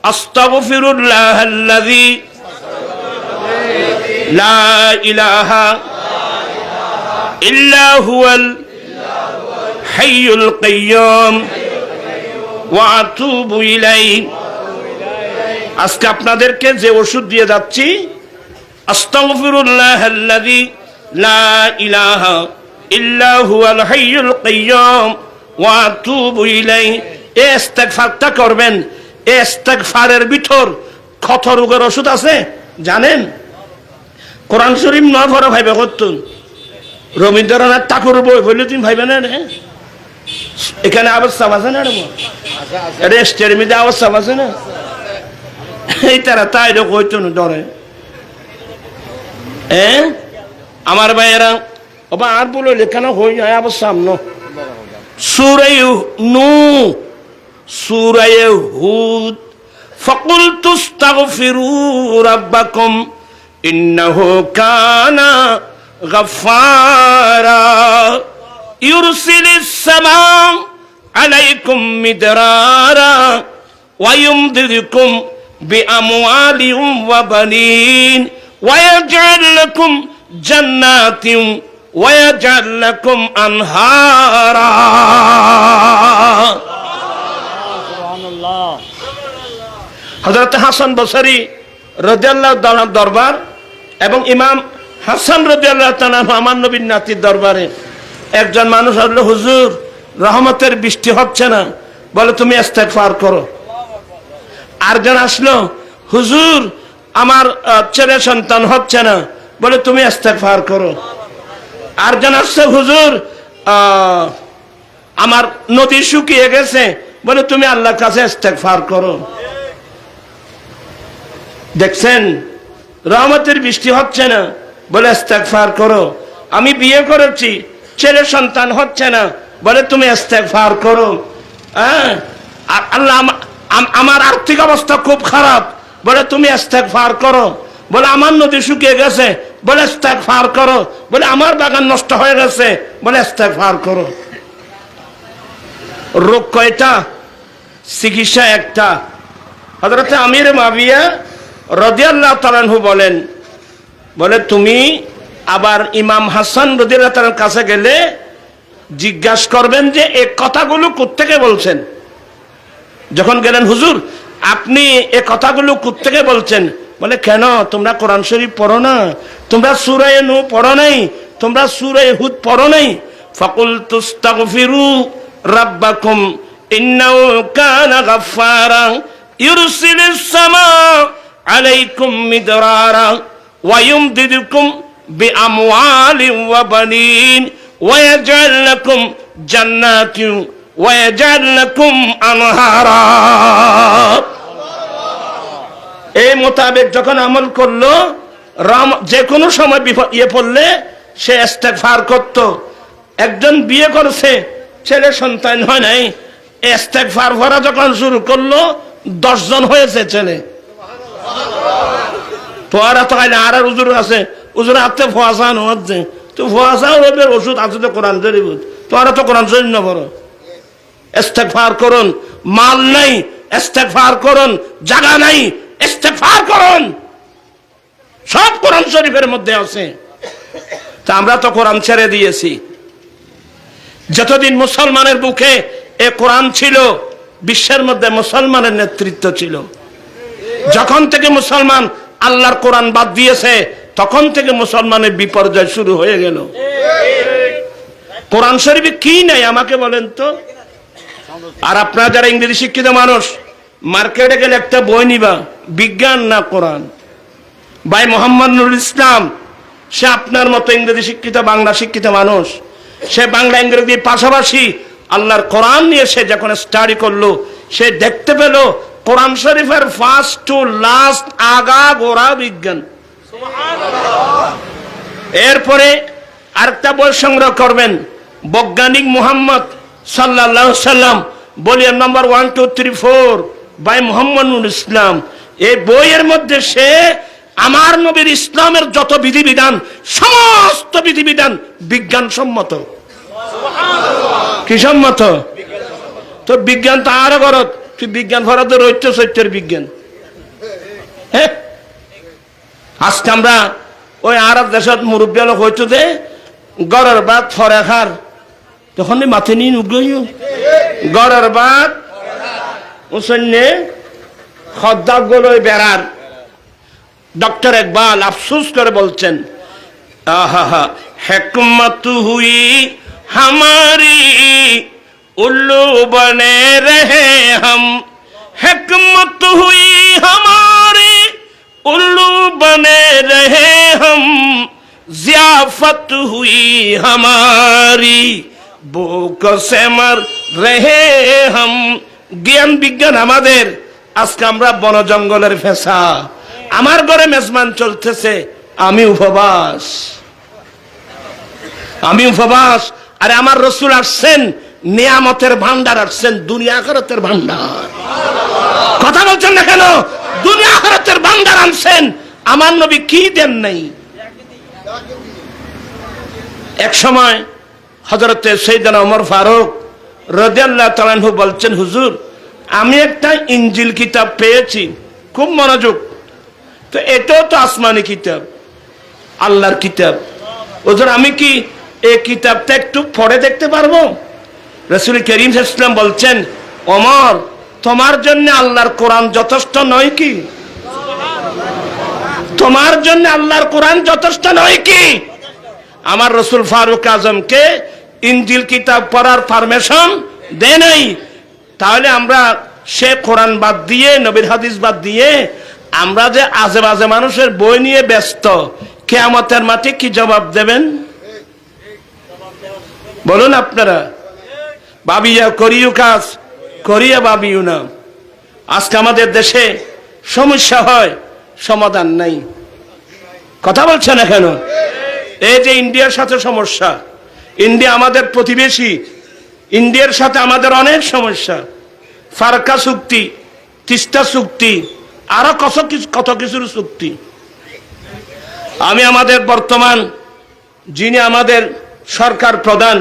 আস্তাগফিরুল্লাহাল্লাযী লা ইলাহা ইল্লা হুয়াল হাইয়ুল কাইয়্যুম ওয়া আতুবু ইলাইহি আজকে আপনাদেরকে যে ওষুধ দিয়ে যাচ্ছি আস্তাগফিরুল্লাহাল্লাযী লা ইলাহা ইল্লা হুয়াল হাইয়ুল কাইয়্যুম ওয়া আতুবু ইলাইহি এই ইস্তেগফারটা করবেন এই ইস্তেগফারের ভিতর ক্ষত রোগের ওষুধ আছে জানেন কোরআন শরীফ নয় ভরা ভাইবে করতুন রবীন্দ্রনাথ ঠাকুর বই বললে তুমি ভাইবে না রে এখানে আবস্থাব আছে না রে রেস্টের মধ্যে আবস্থাব আছে না এই তারা তাই কইতো না ডরে আমার ভাইয়েরা ওবা আর বলো লেখানো হই যায় আবার সামনে সূরা নূ সূরা হুদ ফাকুলতু আস্তাগফিরু রাব্বাকুম ইন্নাহু কানা গাফফারা ইউরসিলিস সামা আলাইকুম মিদরারা ওয়া ইউমদিদকুম বিআমওয়ালিন ওয়া বানিন ওয়া ইয়াজআল লাকুম জান্নাতিন ওয়া ইয়াজআল লাকুম আনহারা সুবহানাল্লাহ হযরত হাসান বসরি রাদিয়াল্লাহু তাআলা দরবার এবং ইমাম হাসান রাদিয়াল্লাহু তাআলা আমার নবীর নাতির দরবারে একজন মানুষ আসলে হুজুর রহমতের বৃষ্টি হচ্ছে না বলে তুমি ইস্তেগফার করো আরেকজন আসলো হুজুর আমার ছেলে সন্তান হচ্ছে না বলে তুমি ইস্তেগফার করো আরেকজন আসছে হুজুর আমার নদী শুকিয়ে গেছে বলে তুমি আল্লাহর কাছে ইস্তেগফার করো দেখছেন রহমতের বৃষ্টি হচ্ছে না বলে ইস্তেগফার করো আমি বিয়ে করেছি ছেলে সন্তান হচ্ছে না বলে তুমি ইস্তেগফার করো আল্লাহ আমার আর্থিক অবস্থা খুব খারাপ বলে তুমি ইস্তেগফার করো বলে আমার নদী শুকিয়ে গেছে বলে ইস্তেগফার করো বলে আমার বাগান নষ্ট হয়ে গেছে বলে ইস্তেগফার করো রোগ কয়টা চিকিৎসা একটা হযরত আমির মুআবিয়া রাদিয়াল্লাহু তাআলা আনহু বলেন বলে তুমি আবার ইমাম হাসান রাদিয়াল্লাহু তাআলার কাছে গেলে জিজ্ঞাসা করবেন যে এই কথাগুলো কোত্থেকে বলছেন যখন গেলেন হুজুর আপনি এই কথাগুলো কোত্থেকে বলছেন বলে কেন তোমরা কোরআন শরীফ পড়ো না তোমরা সূরা নূহ পড়ো নাই তোমরা সূরা হুদ পড়ো নাই ফাকুলতু আস্তাগফিরু রাব্বাকুম ইন্নাহু কানা গাফফারা ইউরসিলিস সামা আলাইকুম মিদরারা ওয়া ইউমদিদকুম বিআমওয়ালিন ওয়া বানিন ওয়া ইয়াজআল লাকুম জান্নাতিন ওয়া ইয়াজআল লাকুম আনহারা এই মোতাবেক যখন আমল করলো যে কোনো সময় পড়লে সে ইস্তেগফার করত একজন বিয়ে করেছে ছেলে সন্তান হয় নাই ইস্তেগফার করা যখন শুরু করলো 10 জন হয়েছে ছেলে তোরা তো খাইলে আর হুজুর আছে হুজুর হাতে ফোয়াশান হচ্ছে তো ফোয়াশা রবের ওষুধ আছে তো কোরআন শরীফ তোরা তো কোরআন শরীফ না পড়ো ইস্তেগফার করুন মাল নাই ইস্তেগফার করুন জায়গা নাই ইস্তেগফার করুন সব কোরআন শরীফের মধ্যে আছে তা আমরা তো কোরআন ছেড়ে দিয়েছি যতদিন মুসলমানের বুকে এ কোরআন ছিল বিশ্বের মধ্যে মুসলমানের নেতৃত্ব ছিল যখন থেকে মুসলমান আল্লাহর কোরআন বাদ দিয়েছে তখন থেকে মুসলমানের বিপর্যয় শুরু হয়ে গেল কোরআন শরীফে কি নাই আমাকে বলেন তো। আর আপনারা যারা ইংরেজি শিক্ষিত মানুষ, মার্কেটে গেলে একটা বই নিবা, বিজ্ঞান না কোরআন। ভাই মোহাম্মদ নুরুল ইসলাম, সে আপনার মতো ইংরেজি শিক্ষিত, বাংলা শিক্ষিত মানুষ। সে বাংলা ইংরেজির পাশাপাশি আল্লাহর কোরআন নিয়ে সে যখন স্টাডি করলো, সে দেখতে পেল কোরআন শরীফের ফার্স্ট টু লাস্ট আগা গোড়া বিজ্ঞান। এরপরে আরেকটা বই সংগ্রহ করবেন, বৈজ্ঞানিক মুহাম্মদ সাল্লাল্লাহু আলাইহি সাল্লাম, volume number 1, 2, 3, 4 by Mohammad Nurul Islam. এই বইয়ের মধ্যে সে আমার নবীর ইসলামের যত বিধিবিধান, সমস্ত বিধিবিধান বিজ্ঞানসম্মত। কি সম্মত? তো বিজ্ঞান তো আরো গরত, তুই বিজ্ঞান ফরাতে রৈত্য সত্যের বিজ্ঞান। হ্যাঁ, আজকে আমরা ওই আরব দেশত মুরব্বী লোক হইতো যে গড়ের বাদ ফরে খার, তখন মাথে নিয়ে নুগইও গড়ের বাদ উসন্নে খদ্দাব গুলোই বেড়ার। ডক্টর ইকবাল আফসোস করে বলছেন, আহা হিকমত হুই हमारी उल्लू बने रहे हम, हिकमत हुई हमारी उल्लू बने रहे हम, ज़ियाफत हुई हमारी भूख से मर रहे हम। জ্ঞান বিজ্ঞান আমাদের, আজকে আমরা বন জঙ্গলের ফেসা। আমার ঘরে মেজবান চলতেছে, আমি উপবাস, আমি উপবাস। আরে আমার রসুল আসছেন, নিয়ামতের ভান্ডার আসছেন, দুনিয়া আখিরাতের ভান্ডার। কথা বলছেন না কেন? দুনিয়া আখিরাতের ভান্ডার আনছেন। আমার নবী কি দেন নাই? এক সময় হযরত সাইয়েদনা ওমর ফারুক রাদিয়াল্লাহু তাআলা আনহু বলছেন, হুজুর আমি একটা ইনজিল কিতাব পেয়েছি, খুব মনোযোগ, তো এটাও তো আসমানি কিতাব, আল্লাহর কিতাব। হুজুর আমি কি এই কিতাবটা একটু পড়ে দেখতে পারবো? রাসূল করিম সাল্লাল্লাহু আলাইহি ওয়াসাল্লাম বলছেন, ওমর তোমার জন্য আল্লাহর কোরআন যথেষ্ট নয় কি? তোমার জন্য আল্লাহর কোরআন যথেষ্ট নয় কি? আমার রাসূল ফারুক আজমকে ইনজিল কিতাব পড়ার পারমিশন দেয় নাই। তাহলে আমরা সে কোরআন বাদ দিয়ে, নবীর হাদিস বাদ দিয়ে আমরা যে আজে বাজে মানুষের বই নিয়ে ব্যস্ত, কিয়ামতের মাঠে কি জবাব দেবেন বলুন আপনারা? ভাবিয়া করিও কাজ, করিয়া ভাবিও না। আজকে আমাদের দেশে সমস্যা হয়, সমাধান নাই। কথা বলছে না কেন? এই যে ইন্ডিয়ার সাথে সমস্যা, ইন্ডিয়া আমাদের প্রতিবেশী, ইন্ডিয়ার সাথে আমাদের অনেক সমস্যা। ফারকা চুক্তি, তিস্তা চুক্তি, আরো কত কিছুর চুক্তি। আমি আমাদের বর্তমান যিনি আমাদের সরকার প্রধান,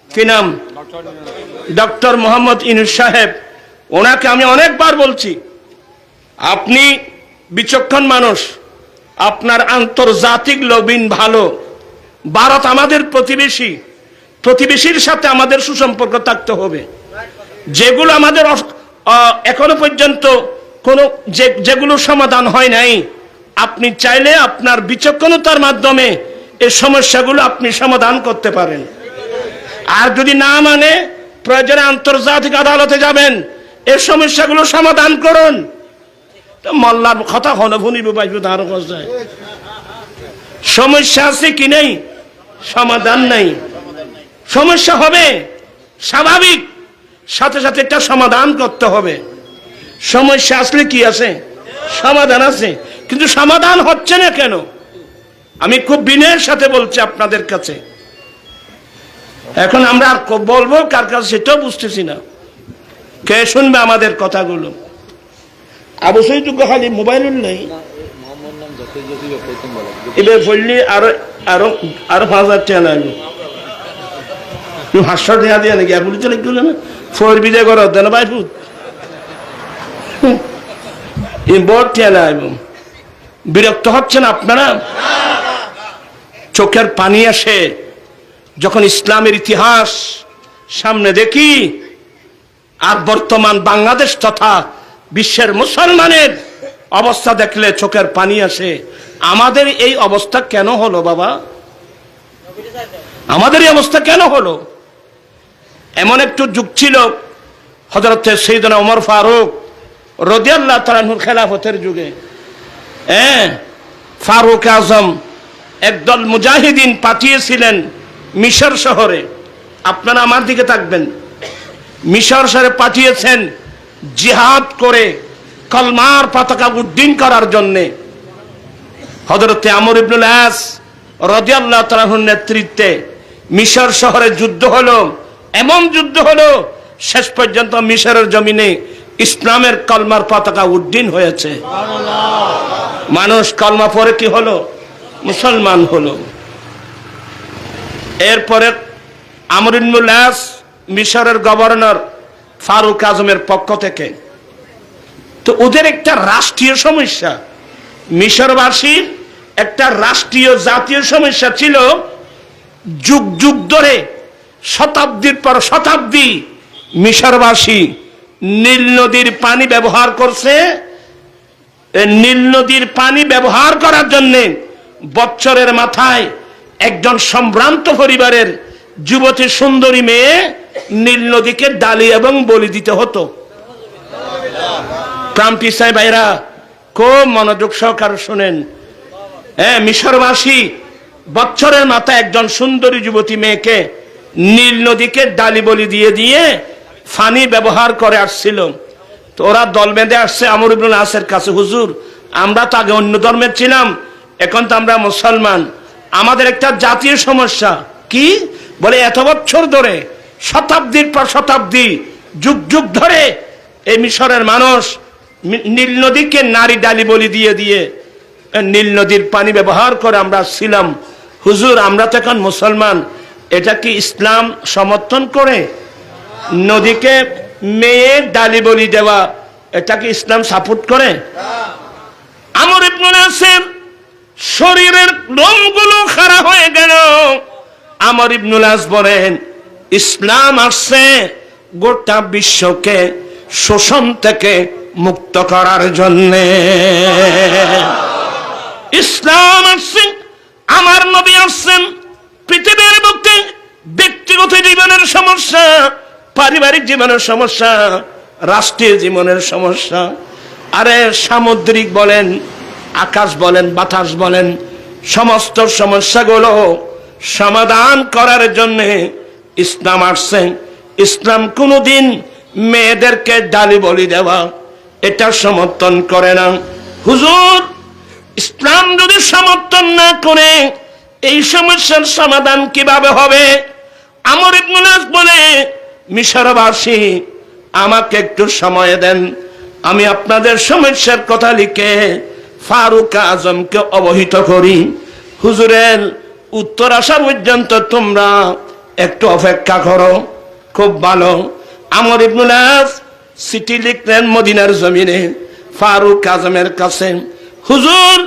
কি নাম, ডক্টর মোহাম্মদ ইউনূস সাহেব, ওনাকে আমি অনেকবার বলছি, আপনি বিচক্ষণ মানুষ, আপনার আন্তর্জাতিক লবিন ভালো। ভারত আমাদের প্রতিবেশী, প্রতিবেশীর সাথে আমাদের সুসম্পর্ক থাকতে হবে। যেগুলো আমাদের এখনো পর্যন্ত কোনো যেগুলো সমাধান হয় নাই, আপনি চাইলে আপনার বিচক্ষণতার মাধ্যমে এই সমস্যাগুলো আপনি সমাধান করতে পারেন। আর যদি না মানে প্রয়োজনে আন্তর্জাতিক আদালতে যাবেন, এই সমস্যাগুলো সমাধান করুন। তো মোল্লার কথা হলো ভুনিব পাইব, তার যায় সমস্যা আছে কি নেই? সমাধান নাই। সমস্যা হবে স্বাভাবিক, সাথে সাথে একটা সমাধান করতে হবে। সমস্যা আসলে কি আছে? সমাধান আছে, কিন্তু সমাধান হচ্ছে না কেন? আমি খুব বিনয়ের সাথে বলছি আপনাদের কাছে। এখন আমরা বলবো কার কাছে সেটাও বুঝতেছি না। কে শুনবে আমাদের কথাগুলো? অবশ্যই তো খালি মোবাইল নেই, এবার বললি আরো আরো আরো 5,000 টাকা লাগবে। তুমি 500 টাকা দিয়ে নাকি আপনি চলে গেল না? ফোর বিজয় করো দেন ভাই ফুট ইম্পোর্ট টাকা লাগবে। বিরক্ত হচ্ছেন আপনারা? চোখের পানি আসে যখন ইসলামের ইতিহাস সামনে দেখি, আর বর্তমান বাংলাদেশ তথা বিশ্বের মুসলমানের অবস্থা দেখলে চোখের পানি আসে। আমাদের এই অবস্থা কেন হলো বাবা? আমাদের এই অবস্থা কেন হলো? এমন একটু যুগ ছিল হযরত সাইয়েদনা ওমর ফারুক রাদিয়াল্লাহু তাআলা আনহুর খেলাফতের যুগে, ফারুক আজম একদল মুজাহিদিন পাঠিয়েছিলেন মিশর শহরে। আপনারা আমার দিকে থাকবেন। মিশর শহরে পাঠিয়েছেন জিহাদ করে কলমার পতাকা উড্ডীন করার জন্যে। হযরত আমর ইবনুল আস রাদিয়াল্লাহু তাআলা আনহুর নেতৃত্বে মিশর শহরে যুদ্ধ হলো। এমন যুদ্ধ হলো শেষ পর্যন্ত মিশরের জমিনে ইসলামের কলমার পতাকা উড্ডীন হয়েছে। মানুষ কলমা পড়ে কি হলো? মুসলমান হলো। এরপরে আমর ইবনুল আস মিশরের গভর্নর ফারুক আজমের পক্ষ থেকে, তো ওদের একটা রাষ্ট্রীয় সমস্যা, মিশরবাসীর একটা রাষ্ট্রীয় জাতীয় সমস্যা ছিল। যুগ যুগ ধরে শতাব্দীর পর শতাব্দী মিশরবাসী নীল নদীর পানি ব্যবহার করছে। নীল নদীর পানি ব্যবহার করার জন্য বছরের মাথায় একজন সম্ভ্রান্ত পরিবারের যুবতী সুন্দরী মেয়ে নীল নদীকে ডালি এবং বলি দিতে হতো। প্রান্তিক সাহেব ভাইরা খুব মনোযোগ সহকারে শুনেন। মিশরবাসী বছরের মাথায় একজন সুন্দরী যুবতী মেয়েকে নীল নদীকে ডালি বলি দিয়ে দিয়ে পানি ব্যবহার করে আসছিল। তো ওরা দল বেঁধে আসছে আমর ইবনুল আসের কাছে, হুজুর আমরা তো আগে অন্য ধর্মের ছিলাম, এখন তো আমরা মুসলমান, আমাদের একটা জাতীয় সমস্যা। কি বলে? এত বছর ধরে শতাব্দীর পর শতাব্দী যুগ যুগ ধরে এই মিশরের মানুষ নীল নদীকে নারী ডালি বলি দিয়ে দিয়ে নীল নদীর পানি ব্যবহার করে আমরা ছিলাম। হুজুর আমরা তো এখন মুসলমান, এটা কি ইসলাম সমর্থন করে? নদীকে মেয়ের ডালি বলি দেওয়া এটা কি ইসলাম সাপোর্ট করে? আমর ইবনুল আসের শরীরের লোমগুলো খাড়া হয়ে গেল। আমর ইবনুল আস বলেন, ইসলাম আসছে গোটা বিশ্বকে শোষণ থেকে মুক্ত করার জন্যে। ইসলাম আসছে, আমার নবী আসছেন পৃথিবীর বুকে ব্যক্তিগত জীবনের সমস্যা, পারিবারিক জীবনের সমস্যা, রাষ্ট্রীয় জীবনের সমস্যা, আরে সামুদ্রিক বলেন, আকাশ বলেন, বাতাস বলেন, সমস্ত সমস্যাগুলো সমাধান করার জন্য ইসলাম আসছে। ইসলাম কোনোদিন মেয়েদেরকে ডালি বলি দেওয়া এটা সমর্থন করে না। হুজুর ইসলাম যদি সমর্থন না করে এই সমস্যার সমাধান কিভাবে হবে? আমর ইবনুল আস বলে, মিশরবাসী আমাকে একটু সময় দেন, আমি আপনাদের সমস্যার কথা লিখে ফারুক আজমকে অবহিত করি। হুজুরের উত্তর আসা পর্যন্ত তোমরা একটু অপেক্ষা করো। খুব ভালো। আমর ইবনুল আস চিঠি লিখলেন মদিনার জমিনে ফারুক আজমের কাছে, হুজুর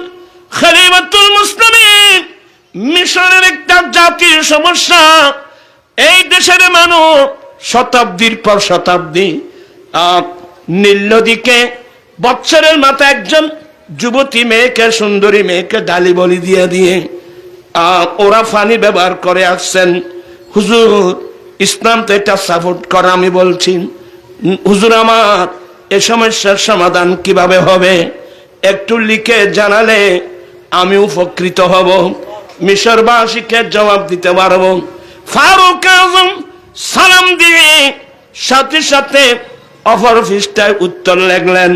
খলিফাতুল মুসলিমিন, মিশরের একটা জাতীয় সমস্যা, এই দেশের মানুষ শতাব্দীর পর শতাব্দী নীল নদীকে বছরের মাথায় একজন যুবতী মেয়েকে, সুন্দরী মেয়েকে ডালি বলি দিয়ে দিয়ে ওরা পানি ব্যবহার করে আসছেন। হুজুর ইসলাম তো এটা সাপোর্ট করে। আমি বলছি হুজুর আমার এই সমস্যার সমাধান কিভাবে হবে একটু লিখে জানালে আমি উপকৃত হব, মিশরবাসীকে জবাব দিতে পারব। ফারুক আজম সালাম দিয়ে সাথে সাথে অপর পৃষ্ঠায় উত্তর লিখলেন,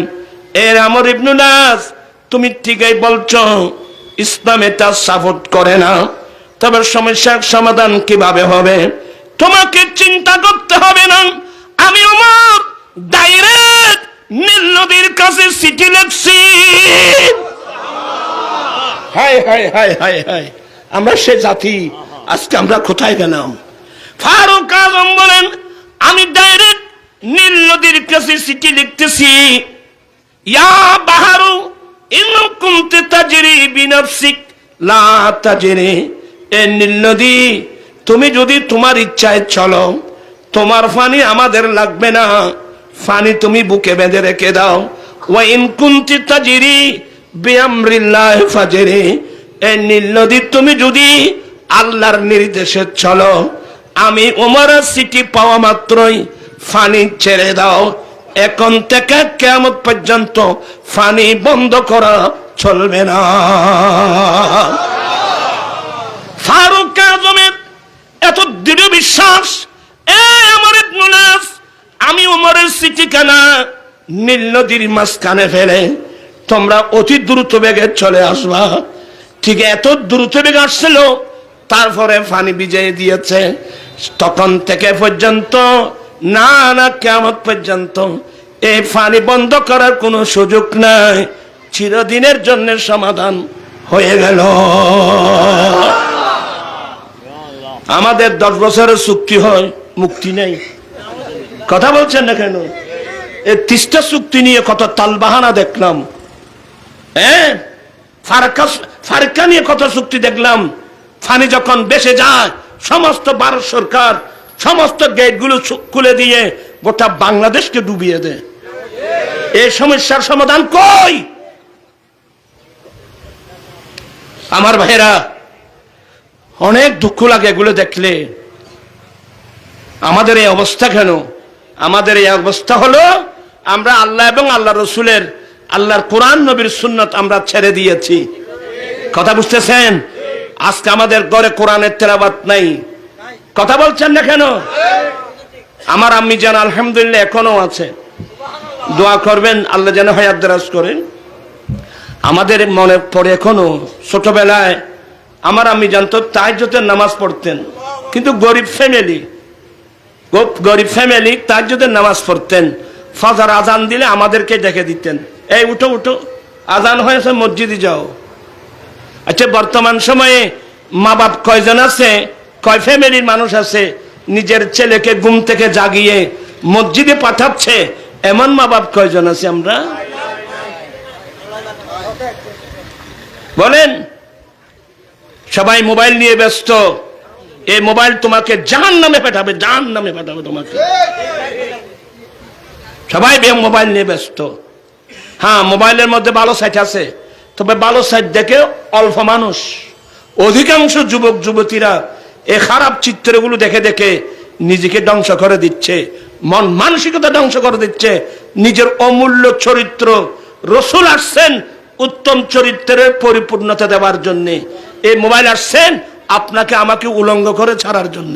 এর আমর ইবনুল আস তুমি ঠিকই বলছো, ইসলাম এটা সাপোর্ট করে না, তবে সমস্যার সমাধান কিভাবে হবে তোমাকে চিন্তা করতে হবে না। আমি ওমর ডাইরেক্ট নীল নদীর কাছে চিঠি লিখছি। হায় হায় হায় হায় হায়, আমরা সে জাতি, আজকে আমরা কোথায় গেলাম? ফারুক আজম বলেন, আমি ডাইরেক্ট নীল নদীর কাছে চিঠি লিখতেছি। ইয়া বাহারু ইন কুনতি তাজরি বিনফসিক লা তাজরি, এ নীল নদী তুমি যদি তোমার ইচ্ছায় চলো, তোমার পানি আমাদের লাগবে না, পানি তুমি বুকে বেঁধে রেখে দাও। ওয়া ইন কুনতি তাজরি বিআমরিল্লাহ ফাজরি, এ নীল নদী তুমি যদি আল্লাহর নির্দেশে চলো। আমি উমরের চিঠি পাওয়া মাত্রই পানি ছেড়ে দাও। এখন থেকে কিয়ামত পর্যন্ত পানি বন্ধ করা চলবে না। ফারুক আজমের এত দৃঢ় বিশ্বাস, আমার ইবনুলাস, আমি উমরের চিঠিখানা নীল নদীর মাঝখানে ফেলে তোমরা অতি দ্রুত বেগে চলে আসবা। ঠিক এত দ্রুত বেগে আসছিল, তারপরে পানি ভিজিয়ে দিয়েছে। তখন থেকে পর্যন্ত না কিয়ামত পর্যন্ত এই পানি বন্ধ করার কোনো সুযোগ নাই, চিরদিনের জন্য সমাধান হয়ে গেল। আমাদের 10 বছরের চুক্তি হয়, মুক্তি নেই। কথা বলছেন না কেন? এই 30টা চুক্তি নিয়ে কত তালবাহানা দেখলাম। ফারাক্কা নিয়ে কত চুক্তি দেখলাম। পানি যখন বেসে যায়, সমস্ত ভারত সরকার সমস্ত গেটগুলো খুলে দিয়ে গোটা বাংলাদেশকে ডুবিয়ে দেয়। এই সমস্যার সমাধান কই? আমার ভাইরা, অনেক দুঃখ লাগে এগুলো দেখলে। আমাদের এই অবস্থা কেন? আমাদের এই অবস্থা হলো আমরা আল্লাহ এবং আল্লাহ রসুলের, আল্লাহর কোরআন নবীর সুন্নত আমরা ছেড়ে দিয়েছি। কথা বুঝতেছেন? আজকে আমাদের ঘরে কোরআনের তেলাওয়াত নাই। কথা বলছেন না কেন? আমার আম্মি জান আলহামদুলিল্লাহ এখনো আছে, দোয়া করবেন আল্লাহ যেন হায়াত দারাজ করেন। আমাদের মনে পড়ে এখনো ছোটবেলায় আমার আম্মি জান তো তাহাজ্জুদের নামাজ পড়তেন, কিন্তু গরিব ফ্যামিলি তাহাজ্জুদের নামাজ পড়তেন। ফজর আজান দিলে আমাদেরকে ডেকে দিতেন, এই উঠো উঠো, আজান হয়েছে, মসজিদে যাও। আচ্ছা, বর্তমান সময়ে মা বাপ কয়জন আছে, কয় ফ্যামিলির মানুষ আছে নিজের ছেলেকে ঘুম থেকে জাগিয়ে মসজিদে পাঠাচ্ছে? এমন মা বাপ কয়জন আছে আমরা? বলেন। সবাই মোবাইল নিয়ে ব্যস্ত। এই মোবাইল তোমাকে জাহান্নামে পাঠাবে, জাহান্নামে পাঠাবে তোমাকে। সবাই মোবাইল নিয়ে ব্যস্ত। হ্যাঁ, মোবাইলের মধ্যে ভালো সাইট আছে, তবে ভালো সাইট দেখে অল্প মানুষ। অধিকাংশ যুবক যুবতীরা এই খারাপ চিত্রগুলো দেখে দেখে নিজেকে ধ্বংস করে দিচ্ছে, মন মানসিকতা ধ্বংস করে দিচ্ছে, নিজের অমূল্য চরিত্র। রসুল আসছেন উত্তম চরিত্রের পরিপূর্ণতা দেওয়ার জন্য। এই মোবাইল আসছেন আপনাকে আমাকে উলঙ্গ করে ছাড়ার জন্য।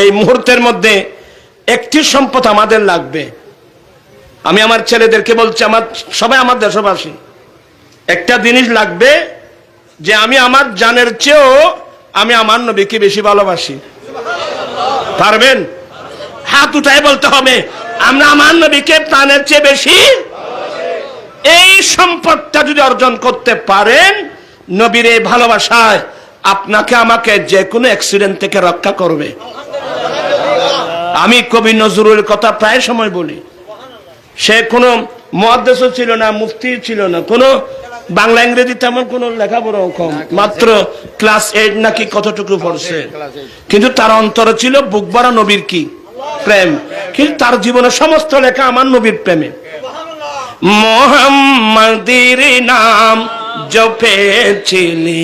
এই মুহূর্তের মধ্যে একটি সম্পদ আমাদের লাগবে। আমি আমার ছেলেদেরকে বলছি, সবাই আমার দেশবাসী, একটা জিনিস লাগবে যে আমি আমার জানের চেয়েও আমি আমার নবীকে বেশি ভালোবাসি। পারবেন? হাত উঠায় বলতে হবে, আমরা আমার নবীকে প্রাণের চেয়ে বেশি। এই সম্পদটা যদি অর্জন করতে পারেন, নবীর এই ভালোবাসায় আপনাকে আমাকে যে কোনো অ্যাক্সিডেন্ট থেকে রক্ষা করবে। আমি কবি নজরুলের কথা প্রায় সময় বলি। সে কোনো মুহাদ্দিসও ছিল না, মুফতি ছিল না, কোনো বাংলা ইংরেজি তেমন কোনো লেখাপড়াও কম, মাত্র ক্লাস 8 নাকি কতটুকু পড়ছে। কিন্তু তার অন্তরে ছিল বুক ভরা নবীর কি প্রেম। কিন্তু তার জীবনের সমস্ত লেখা আমার নবীর প্রেমে। মুহাম্মাদের নাম জপেছিলি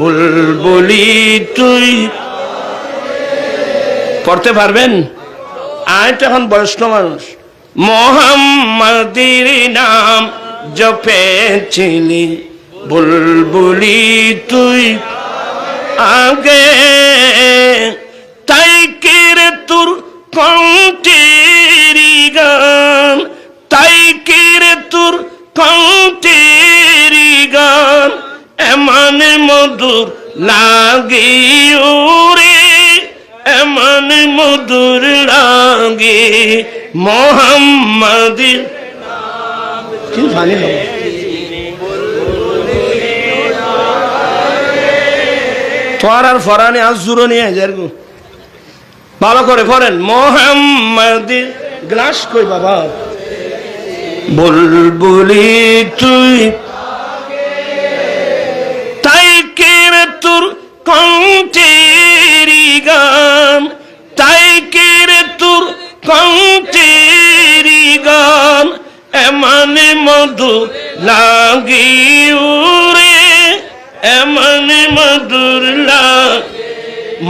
বুলবুলি তুই। পড়তে পারবেন? আয়টা এখন বয়স্ক মানুষ। মুহাম্মাদের নাম জপেছিলি বুলবুলি তুই আগে, তাই কেরে তোর কণ্ঠেরি গান, তাই কেরে তোর কণ্ঠেরি গান এমন মধুর লাগে ওরে, এমন মধুর লাগে মুহাম্মাদের। কি জানি না তোর আর ফরানে আজ জুড়ো নিয়ে যার ভালো করে পড়েন। মুহাম্মাদের গ্লাস কই বাবা, বুলবুলি তুই তাই কেরে তোর কণ্ঠেরি গান, তাই কেরে তোর কণ্ঠেরি গান এমন মধু লাগি ওরে, এমন মধুর লাগে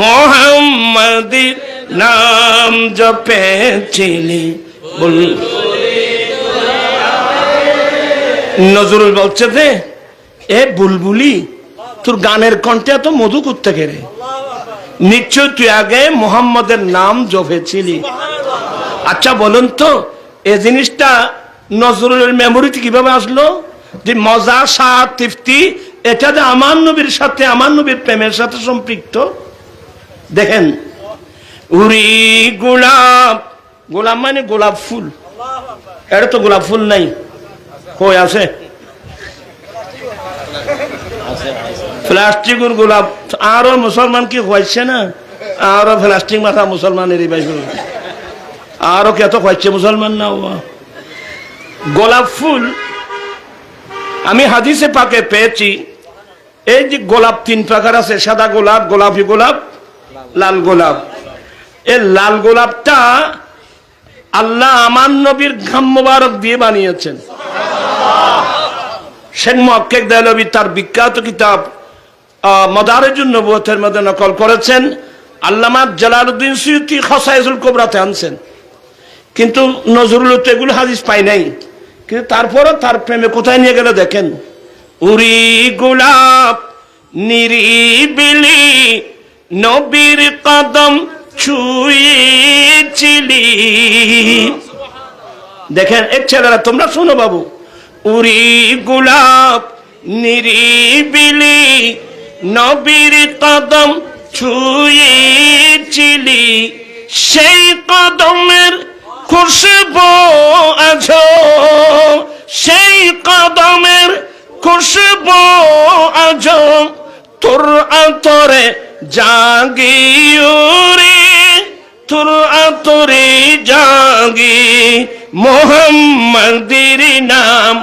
মোহাম্মদের নাম জপেছিলি। নজরুল বলছে যে এ বুলবুলি তোর গানের কণ্ঠে এত মধু করতে গেলে নিশ্চয় তুই আগে মোহাম্মদের নাম জপেছিলি। আচ্ছা বলুন তো এই জিনিসটা নজরুলের মেমোরিতে কিভাবে আসলো যে মজা স্বাদ তৃপ্তি এটা যে আমার নবীর সাথে আমার নবীর প্রেমের সাথে সম্পৃক্ত। দেখেন উরি গোলাপ, গোলাপ মানে গোলাপ ফুল, এটা তো গোলাপ ফুল নাই, কই আছে? প্লাস্টিকের গোলাপ। আরো মুসলমান কি হয়েছে না, আরো প্লাস্টিক মাথা মুসলমানের আরো কত হয়েছে মুসলমান না। গোলাপ ফুল আমি হাদিসে পাকে পেয়েছি, এই যে গোলাপ তিন প্রকার আছে, সাদা গোলাপ, গোলাপি গোলাপ, লাল গোলাপ। এই লাল গোলাপটা আল্লাহ আমার নবীর ঘাম মোবারক দিয়ে বানিয়েছেন। শেখ মুহাক্কিক দেহলভী তার বিখ্যাত কিতাব মাদারিজুন নবুওয়াতের মধ্যে নকল করেছেন, আল্লামা জালালউদ্দিন সুয়ুতী খাসায়েসুল কুবরাতে আনছেন। কিন্তু নজরুল তো এগুলো হাদিস পাই নাই, কিন্তু তারপরও তার প্রেমে কোথায় নিয়ে গেল দেখেন। উরি গোলাপ নিরিবিলি নবীর কদম ছুঁয়েছিলি। দেখেন এই ছেলেরা তোমরা শোনো বাবু, উরি গোলাপ নিরিবিলি নবীর কদম ছুঁয়েছিলি, সেই কদমের খুশবু আজো, সেই কদমের খুশবু আজো তোর আতরে জাগি উরে, তোর আতরে জাগি মোহাম্মদের নাম।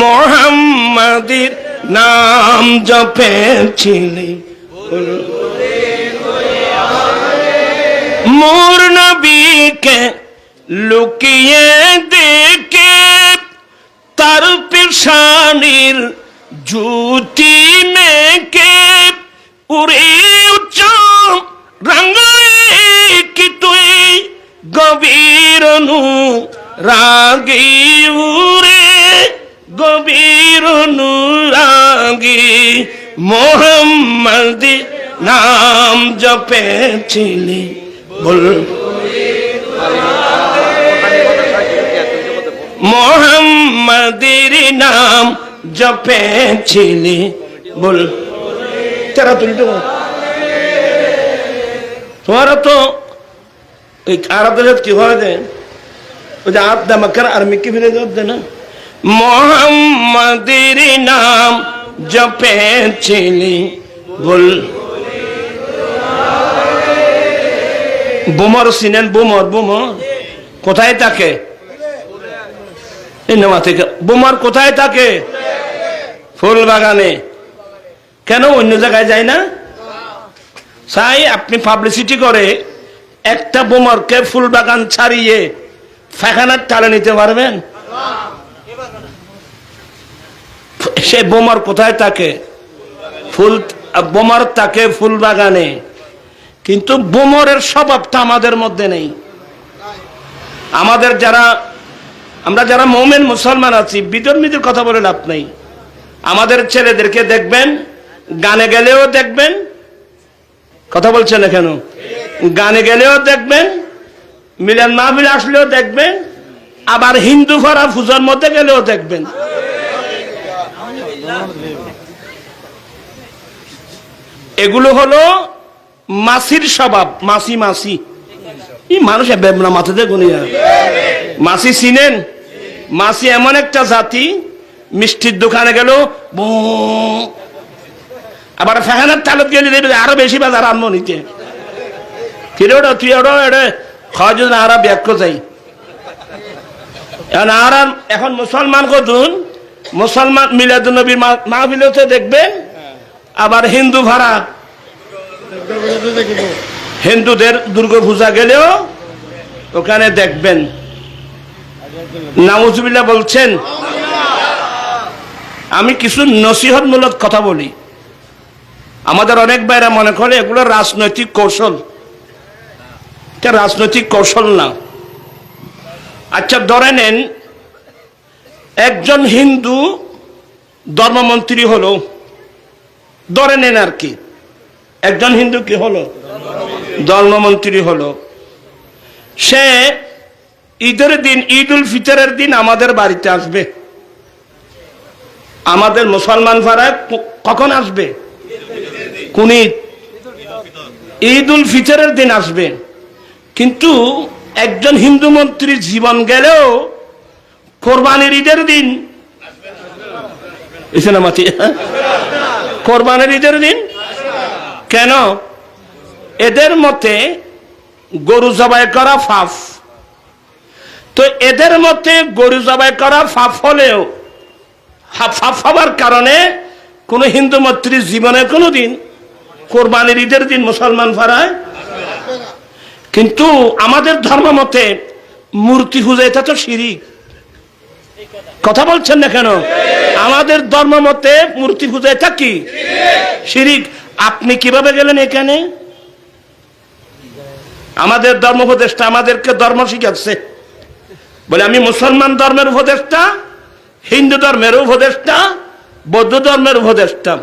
মোহাম্মদের নাম জপেছিলি, মোর নবীকে লুকিয়ে দেখে তার পেশানির জুতি মেকে উড়ে উচ্চ রাঙ্গায় কি তুই গভীর নু রাগি উড়ে, গভীর নু রাগি মোহাম্মদ নাম জপেছিলি। বল মোহাম্মদের নাম জপেছিলি। বল তেরা তুলি তো তোমারা তো ওই আরব দেশে কি হয় দেয়, ওই যে আপ দামাকার আর্মি কি ফিরে দেয় না। মোহাম্মদের নাম জপেছিলি। বল বোমর চিনেন? বোমর, বোমর কোথায় থাকে? বোমর কোথায় থাকে? ফুল বাগানে। কেন অন্য জায়গায় যায় না? চাই আপনি পাবলিসিটি করে একটা বোমরকে ফুল বাগান ছাড়িয়ে ফাখানার টালে নিতে পারবেন? সে বোমর কোথায় থাকে? ফুল বোমর থাকে ফুল বাগানে, কিন্তু বোমরের স্বভাবটা আমাদের মধ্যে নেই। আমাদের যারা আমরা যারা মুমিন মুসলমান আছি, বিধর্মীদের কথা বলে লাভ নেই। আমাদের ছেলেদেরকে দেখবেন গানে গেলেও দেখবেন, কথা বলছেন না কেন? গানে গেলেও দেখবেন, মিলন মাহফিল আসলেও দেখবেন, আবার হিন্দু ভরা পূজার মধ্যে গেলেও দেখবেন। এগুলো হলো মাসির স্বভাব। মাসি মাসি এই মানুষের বেবনা মাথাতে গুনিয়া। মাসি চিনেন? মাসি এমন একটা জাতি, মিষ্টির দোকানে গেল আবার ফেহানার তালত গেলে দেবে আরো বেশি বাজার আনবো নিতে। তুই ওটা এটা খাওয়ার জন্য আরা ব্যাখ্য যাই। এখন মুসলমান কতুন, মুসলমান মিলাদুন নবীর মাহফিলতে দেখবেন, আবার হিন্দু ভাড়া হিন্দুদের দুর্গা পূজা গেলেও ওখানে দেখবেন। নাউজুবিল্লাহ বলছেন। আমি কিছু নসিহতমূলক কথা বলি। আমাদের অনেক ভাইরা মনে করে এগুলো রাজনৈতিক কৌশল। এটা রাজনৈতিক কৌশল না। আচ্ছা ধরে নেন একজন হিন্দু ধর্মমন্ত্রী হলো, ধরে নেন আর কি, একজন হিন্দু কি হলো, ধর্মমন্ত্রী হলো। সে ঈদের দিন, ঈদ উল ফিতরের দিন আমাদের বাড়িতে আসবে। আমাদের মুসলমান পাড়ায় কখন আসবে? কোন ঈদ? ঈদ উল ফিতরের দিন আসবে। কিন্তু একজন হিন্দু মন্ত্রীর জীবন গেলেও কোরবানির ঈদের দিন, কোরবানির ঈদের দিন কেন? এদের মতে গরু জবাই করা পাপ। তো এদের মতে গরু জবাই করা পাপ হলেও, পাপ হওয়ার কারণে কোন হিন্দু মন্ত্রীর জীবনে কোনোদিন কোরবানির ঈদের দিন মুসলমান পাড়ায়। কিন্তু আমাদের ধর্ম মতে মূর্তি পূজা এটা তো শিরিক। কথা বলছেন না কেন? আমাদের ধর্ম মতে মূর্তি পূজা এটা কি? শিরিক। আপনি কিভাবে গেলেন এখানে? আমাদের ধর্ম উপদেষ্টা আমাদেরকে ধর্ম শিখাচ্ছে, বলে আমি মুসলমান ধর্মের উপদেষ্টা, হিন্দু ধর্মের উপদেষ্টা, বৌদ্ধ ধর্মের উপদেষ্টা।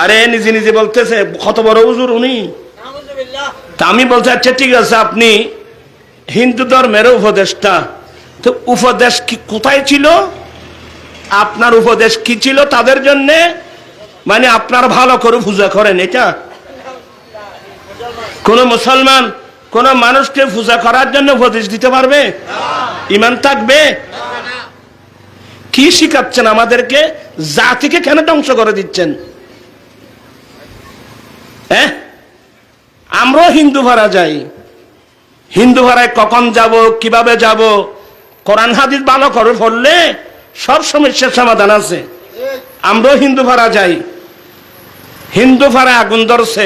আরে নিজে নিজে বলতেছে কত বড় হুজুর উনি। তা আমি বলতে আচ্ছা ঠিক আছে, আপনি হিন্দু ধর্মের উপদেষ্টা, তো উপদেশ কি কোথায় ছিল? আপনার উপদেশ কি ছিল তাদের জন্য? মানে আপনার ভালো করে পূজা করেন, এটা কোন মুসলমান কোন মানুষকে পূজা করার জন্য উপদেশ দিতে পারবে? ঈমান থাকবে? কি শিখাচ্ছেন আমাদেরকে? জাতিকে কেন ধ্বংস করে দিচ্ছেন? হ্যাঁ, আমরাও হিন্দু ভাড়া যাই। হিন্দু ভাড়ায় কখন যাব, কিভাবে যাব, কোরআন হাদিস ভালো করে পড়লে সব সমস্যার সমাধান আছে। আমরাও হিন্দু ভাড়া যাই। হিন্দু ভাড়ায় আগুন ধরছে,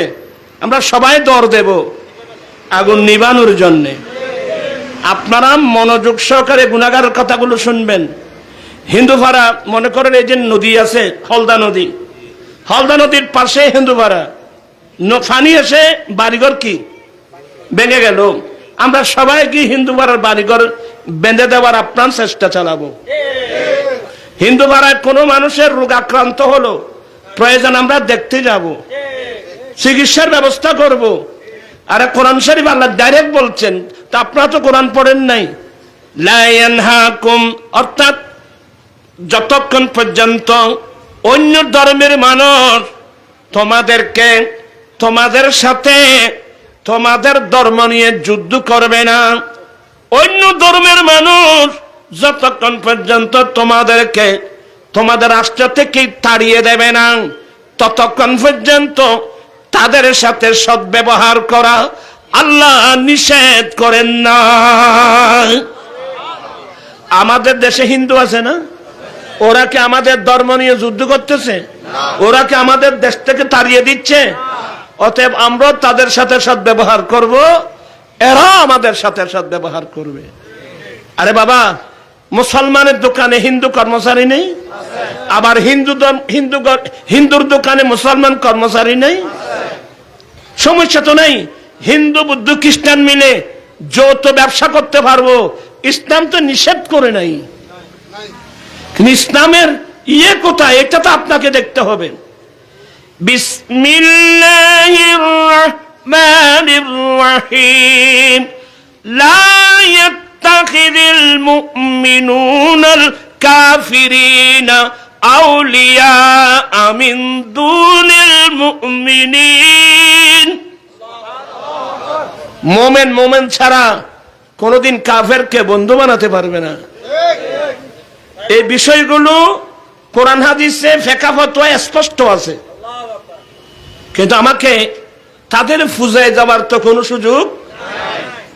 আমরা সবাই দর দেব আগুন নিবানোর জন্য। আপনারা মনোযোগ সহকারে গুনাহগারের কথাগুলো শুনবেন। হিন্দু ভাড়া মনে করেন এই যে নদী আছে, হলদা নদী, হলদা নদীর পাশে হিন্দু ভাড়া, পানি এসে বাড়িঘর কি ভেঙে গেল। আমরা সবাই কি হিন্দু ভাড়ার বাড়িঘর বেঁধে দেওয়ার আপ্রাণ চেষ্টা চালাবো? হিন্দু ভাড়ায় কোনো মানুষের রোগ আক্রান্ত হলো, প্রয়োজন আমরা দেখতে যাব, চিকিৎসার ব্যবস্থা করব। আরে কোরআন শরীফ আল্লাহ ডাইরেক্ট বলছেন, তা আপনারা তো কোরআন পড়েন নাই। লা ইয়ানহাকুম, অর্থাৎ যতক্ষণ পর্যন্ত অন্য ধর্মের মানুষ তোমাদেরকে, তোমাদের সাথে তোমাদের ধর্ম নিয়ে যুদ্ধ করবে না, অন্য ধর্মের মানুষ যতক্ষণ পর্যন্ত তোমাদেরকে তোমাদের রাষ্ট্র থেকে তাড়িয়ে দেবে না, ততক্ষণ পর্যন্ত তাদের সাথে সদ্ব্যবহার করা আল্লাহ নিষেধ করেন না। আমাদের দেশে হিন্দু আছে না? ওরা কি আমাদের ধর্ম নিয়ে যুদ্ধ করতেছে? ওরা কি আমাদের দেশ থেকে তাড়িয়ে দিচ্ছে? অতএব আমরা তাদের সাথে সদ্ব্যবহার করব, এরা আমাদের সাথে সদ্ব্যবহার করবে। আরে বাবা, মুসলমানের দোকানে হিন্দু কর্মচারী নেই? আবার হিন্দুর দোকানে মুসলমান কর্মচারী নেই? সমস্যা তো নেই। হিন্দু বুদ্ধ খ্রিস্টান মিলে যৌথ ব্যবসা করতে পারবো, ইসলাম তো নিষেধ করে নাই। ইসলামের ইয়ে কোথায়, এটা তো আপনাকে দেখতে হবে। বিসমিল্লাহির রাহমানির রাহিম। লা ইয়াত্তাখিযুল মুমিনুনাল কাফিরিনা আউলিয়া মিন দুনিল মুমিনিন। মোমেন ছাড়া কোনদিন কাফেরকে বন্ধু বানাতে পারবে না। এই বিষয়গুলো কোরআন হাদিসে ফিকহ ফতোয়ায় স্পষ্ট আছে। কিন্তু আমাকে তাদের পূজায় যাওয়ার তো কোনো সুযোগ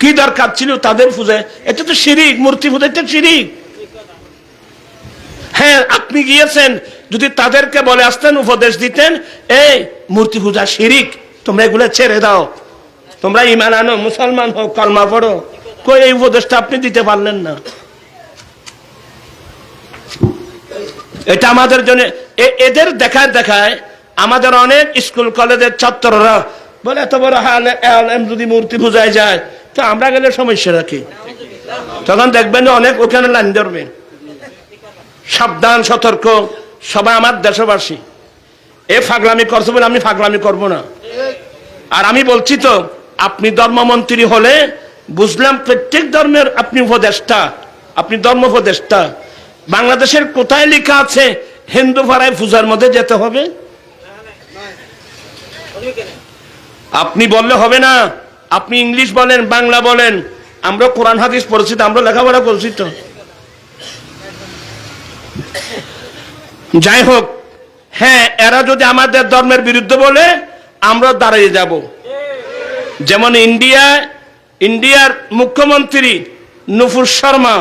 কি দরকার ছিল? তাদের পূজায়, এটা তো শিরিক, মূর্তি পূজা এটা শিরিক। হ্যাঁ, আপনি গিয়েছেন, যদি তাদেরকে বলে আসতেন, উপদেশ দিতেন, এই মূর্তি পূজা শিরিক, তোমরা এগুলো ছেড়ে দাও, তোমরা ঈমান আনো, মুসলমান হও, কলমা পড়ো, কই এই উপদেশটা আপনি দিতে পারলেন না? এটা আমাদের জন্য, এদের দেখায় দেখায় আমাদের অনেক স্কুল কলেজের ছাত্ররা বলে এত বড় আলেম যদি মূর্তি পূজায় যায় তো আমরা গেলে সমস্যা রাখি। তখন দেখবেন অনেক ওখানে লাইন ধরবে। সাবধান, সতর্ক সবাই আমার দেশবাসী। এ ফাগলামি করছে বলে আমি ফাগলামি করব না। আর আমি বলছি তো, আপনি ধর্মমন্ত্রী হলে বুঝলাম প্রত্যেক ধর্মের আপনি উপদেষ্টা, আপনি ধর্ম উপদেষ্টা। বাংলাদেশের কোথায় লেখা আছে হিন্দু পাড়ায় পূজার মধ্যে যেতে হবে? আপনি বললে হবে না। আপনি ইংলিশ বলেন, বাংলা বলেন, আমরা কোরআন হাদিস পড়ছি, আমরা লেখাপড়া করছি তো। যাই হোক, হ্যাঁ, এরা যদি আমাদের ধর্মের বিরুদ্ধে বলে আমরা দাঁড়িয়ে যাব। যেমন ইন্ডিয়ার মুখ্যমন্ত্রী নুপুর শর্মা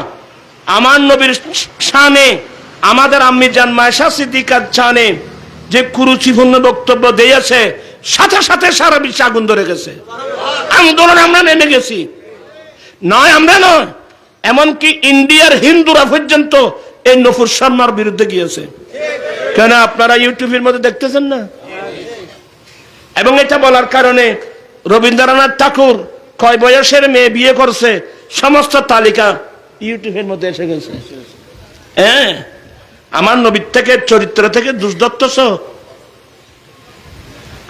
আমার নবীর শানে, আমাদের আম্মি জান মায়েশা সিদ্দিকার শানে যে কুরুচিপূর্ণ বক্তব্য দিয়েছে, সাথে সাথে সারা বিশ্বে আগুন ধরে গেছে। আন্দোলন আমরা নেমে গেছি। নয় আমরা নয়, এমনকি ইন্ডিয়ার হিন্দুরা পর্যন্ত এই নুপুর শর্মার বিরুদ্ধে গিয়েছে। কেন আপনারা ইউটিউবের মধ্যে দেখতেছেন না? এবং এটা বলার কারণে রবীন্দ্রনাথ ঠাকুর কয় বয়সের মেয়ে বিয়ে করছে সমস্ত তালিকা ইউটিউবের মধ্যে এসে গেছে। হ্যাঁ, আমার নবীর থেকে চরিত্র থেকে দুর্দত্ত।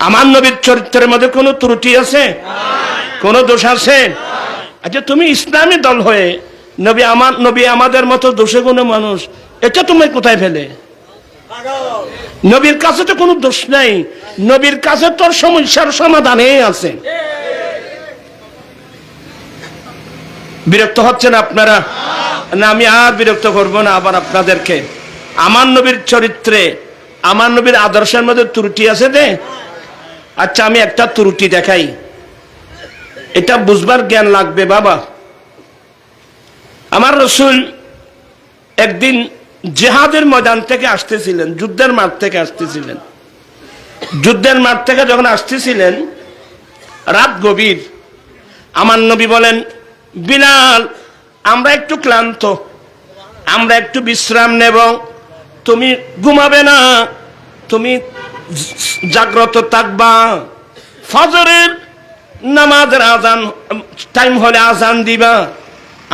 আমার নবীর চরিত্রের মধ্যে কোনো ত্রুটি আছে? কোনো দোষ আছে? আচ্ছা, তুমি ইসলামী দল হয়ে নবী আমাদের মতো দোষে কোনো মানুষ, এটা তুমি কোথায় ফেলে? নবীর কাছে তো কোনো দোষ নাই, নবীর কাছে তোর সমস্যার সমাধানে আছে। বিরক্ত হচ্ছেন আপনারা? না, আমি আর বিরক্ত করব না আবার আপনাদেরকে। আমার নবীর চরিত্রে, আমার নবীর আদর্শের মধ্যে ত্রুটি আছে দে। আচ্ছা, আমি একটা ত্রুটি দেখাই, এটা বুঝবার জ্ঞান লাগবে বাবা। আমার রসুল একদিন জিহাদের ময়দান থেকে আসতেছিলেন, যুদ্ধের মাঠ থেকে আসতেছিলেন। যুদ্ধের মাঠ থেকে যখন আসতেছিলেন, রাত গভীর। আমার নবী বলেন, বিলাল, আমরা একটু ক্লান্ত, আমরা একটু বিশ্রাম নেব, তুমি ঘুমাবে না, তুমি জাগ্রত থাকবা। ফজরের নামাজের আজান টাইম হলে আজান দিবা,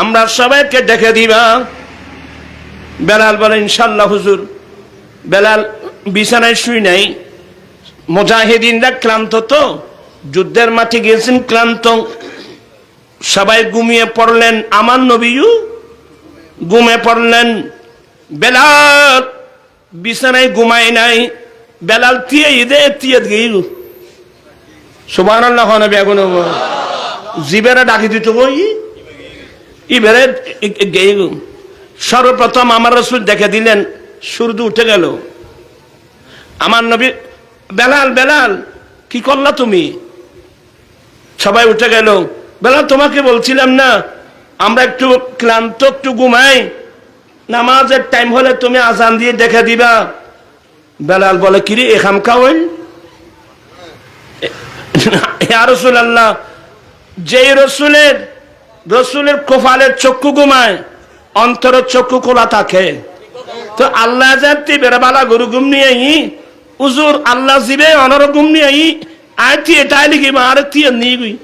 আমরা সবাইকে ডেকে দিবা। বেলাল বলে, ইনশাল্লাহ হুজুর। বেলাল বিছানায় শুই নাই। মুজাহিদিনরা ক্লান্ত তো, যুদ্ধের মাঠে গিয়েছেন ক্লান্ত, সবাই ঘুমিয়ে পড়লেন। আমার নবীও ঘুমিয়ে পড়লেন। বেলাল বিছানায় ঘুমায় নাই। বেলাল তিয়া গেল। সুবহানাল্লাহ, বেগুন জিবেরা ডাকি দিত বই ইবেরে গেল। সর্বপ্রথম আমার রাসূল দেখে দিলেন, সূর্য উঠে গেল। আমার নবী, বেলাল বেলাল কি করলা তুমি? সবাই উঠে গেল। বেলাল, তোমাকে বলছিলাম না আমরা একটু ক্লান্ত, একটু ঘুমাই, নামাজের টাইম হলে তুমি আজান দিয়ে দেখে দিবা। বেলাল বলে, কিরে এখাম খাওয়াইল? ইয়া রাসূলুল্লাহ, যে রসুলের কপালের চক্ষু ঘুমায়, অন্তরের চক্ষু খোলা থাকে। তো আল্লাহ জানতে বেড়াবালা গরু ঘুম নিয়ে উজুর আল্লাহ জিবে অনর ঘুম নিয়ে আয় থিয়ে তাই লিখি মা আর থিয়ে নিয়ে গই।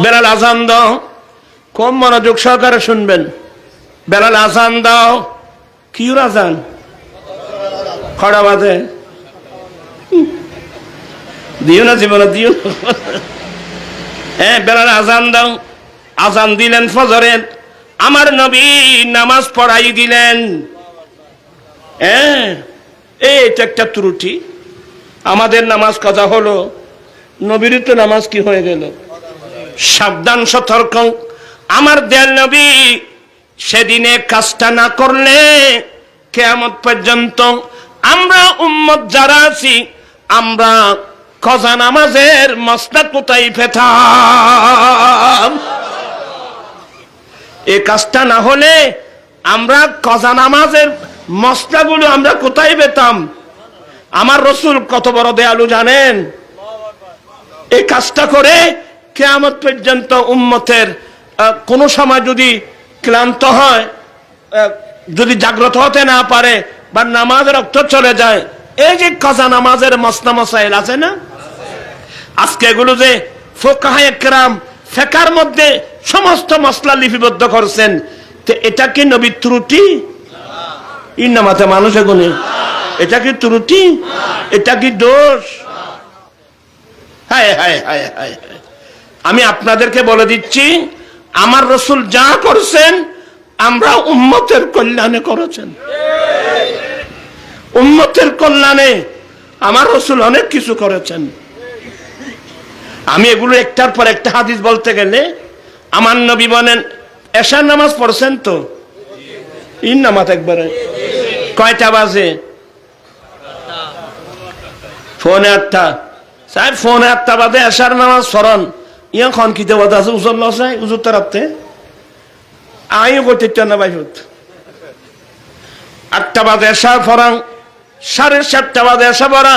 বেলাল আজান দাও, কম মনোযোগ সহকারে শুনবেন। বেলাল আজান দাও। কি আজান? খড়া বাজে দিও না জীবনে, দিও। হ্যাঁ, বেলাল আজান দাও। আজান দিলেন ফজরের। আমার নবী নামাজ পড়াই দিলেন। হ্যাঁ, এইটা একটা ত্রুটি। আমাদের নামাজ কাজা হলো, নবীর তো নামাজ কি হয়ে গেল? সাবধান, সতর্ক। আমার দয়াল নবী সেদিনে কাজটা না করলে কিয়ামত পর্যন্ত আমরা উম্মত যারা আছি, আমরা কজা নামাজের মসলা কোথায় পেতাম? এই কাজটা না হলে আমরা কজা নামাজের মসলাগুলো আমরা কোথায় পেতাম? আমার রসুল কত বড় দয়ালু জানেন? এই কাজটা করে কিয়ামত পর্যন্ত উম্মতের কোন সময় যদি ক্লান্ত হয়, যদি জাগ্রত হতে না পারে বা নামাজের রক্ত চলে যায়, এই যে কাজা নামাজের মসনা মসাইল আছে না, আজকে এগুলো যে ফুকাহায়ে কেরাম ফিকহের মধ্যে সমস্ত মসলা লিপিবদ্ধ করছেন, তো এটা কি নবীর ত্রুটি? এই নামাতে মানুষ এগুলো, এটা কি ত্রুটি? এটা কি দোষ? হায় হায় হায় হায়। আমি আপনাদেরকে বলে দিচ্ছি, আমার রাসূল যা করছেন আমরা উম্মতের কল্যাণে করেছেন। উম্মতের কল্যাণে আমার রাসূল অনেক কিছু করেছেন। আমি এগুলো একটার পর একটা হাদিস বলতে গেলে, আমার নবী বলেন, এশার নামাজ পড়ছেন তো? ইন নামাজ একবারে কয়টা বাজে? 8:45। সাহেব 8:45 বাজে এশার নামাজ পড়ন, ইয়া খন কিতে বাদ আছে উজর লসাই উজুর তারাতে আইও করতে না ভাই। 8টা বাজে এশা পড়াং, 7:30 বাজে এশা পড়া।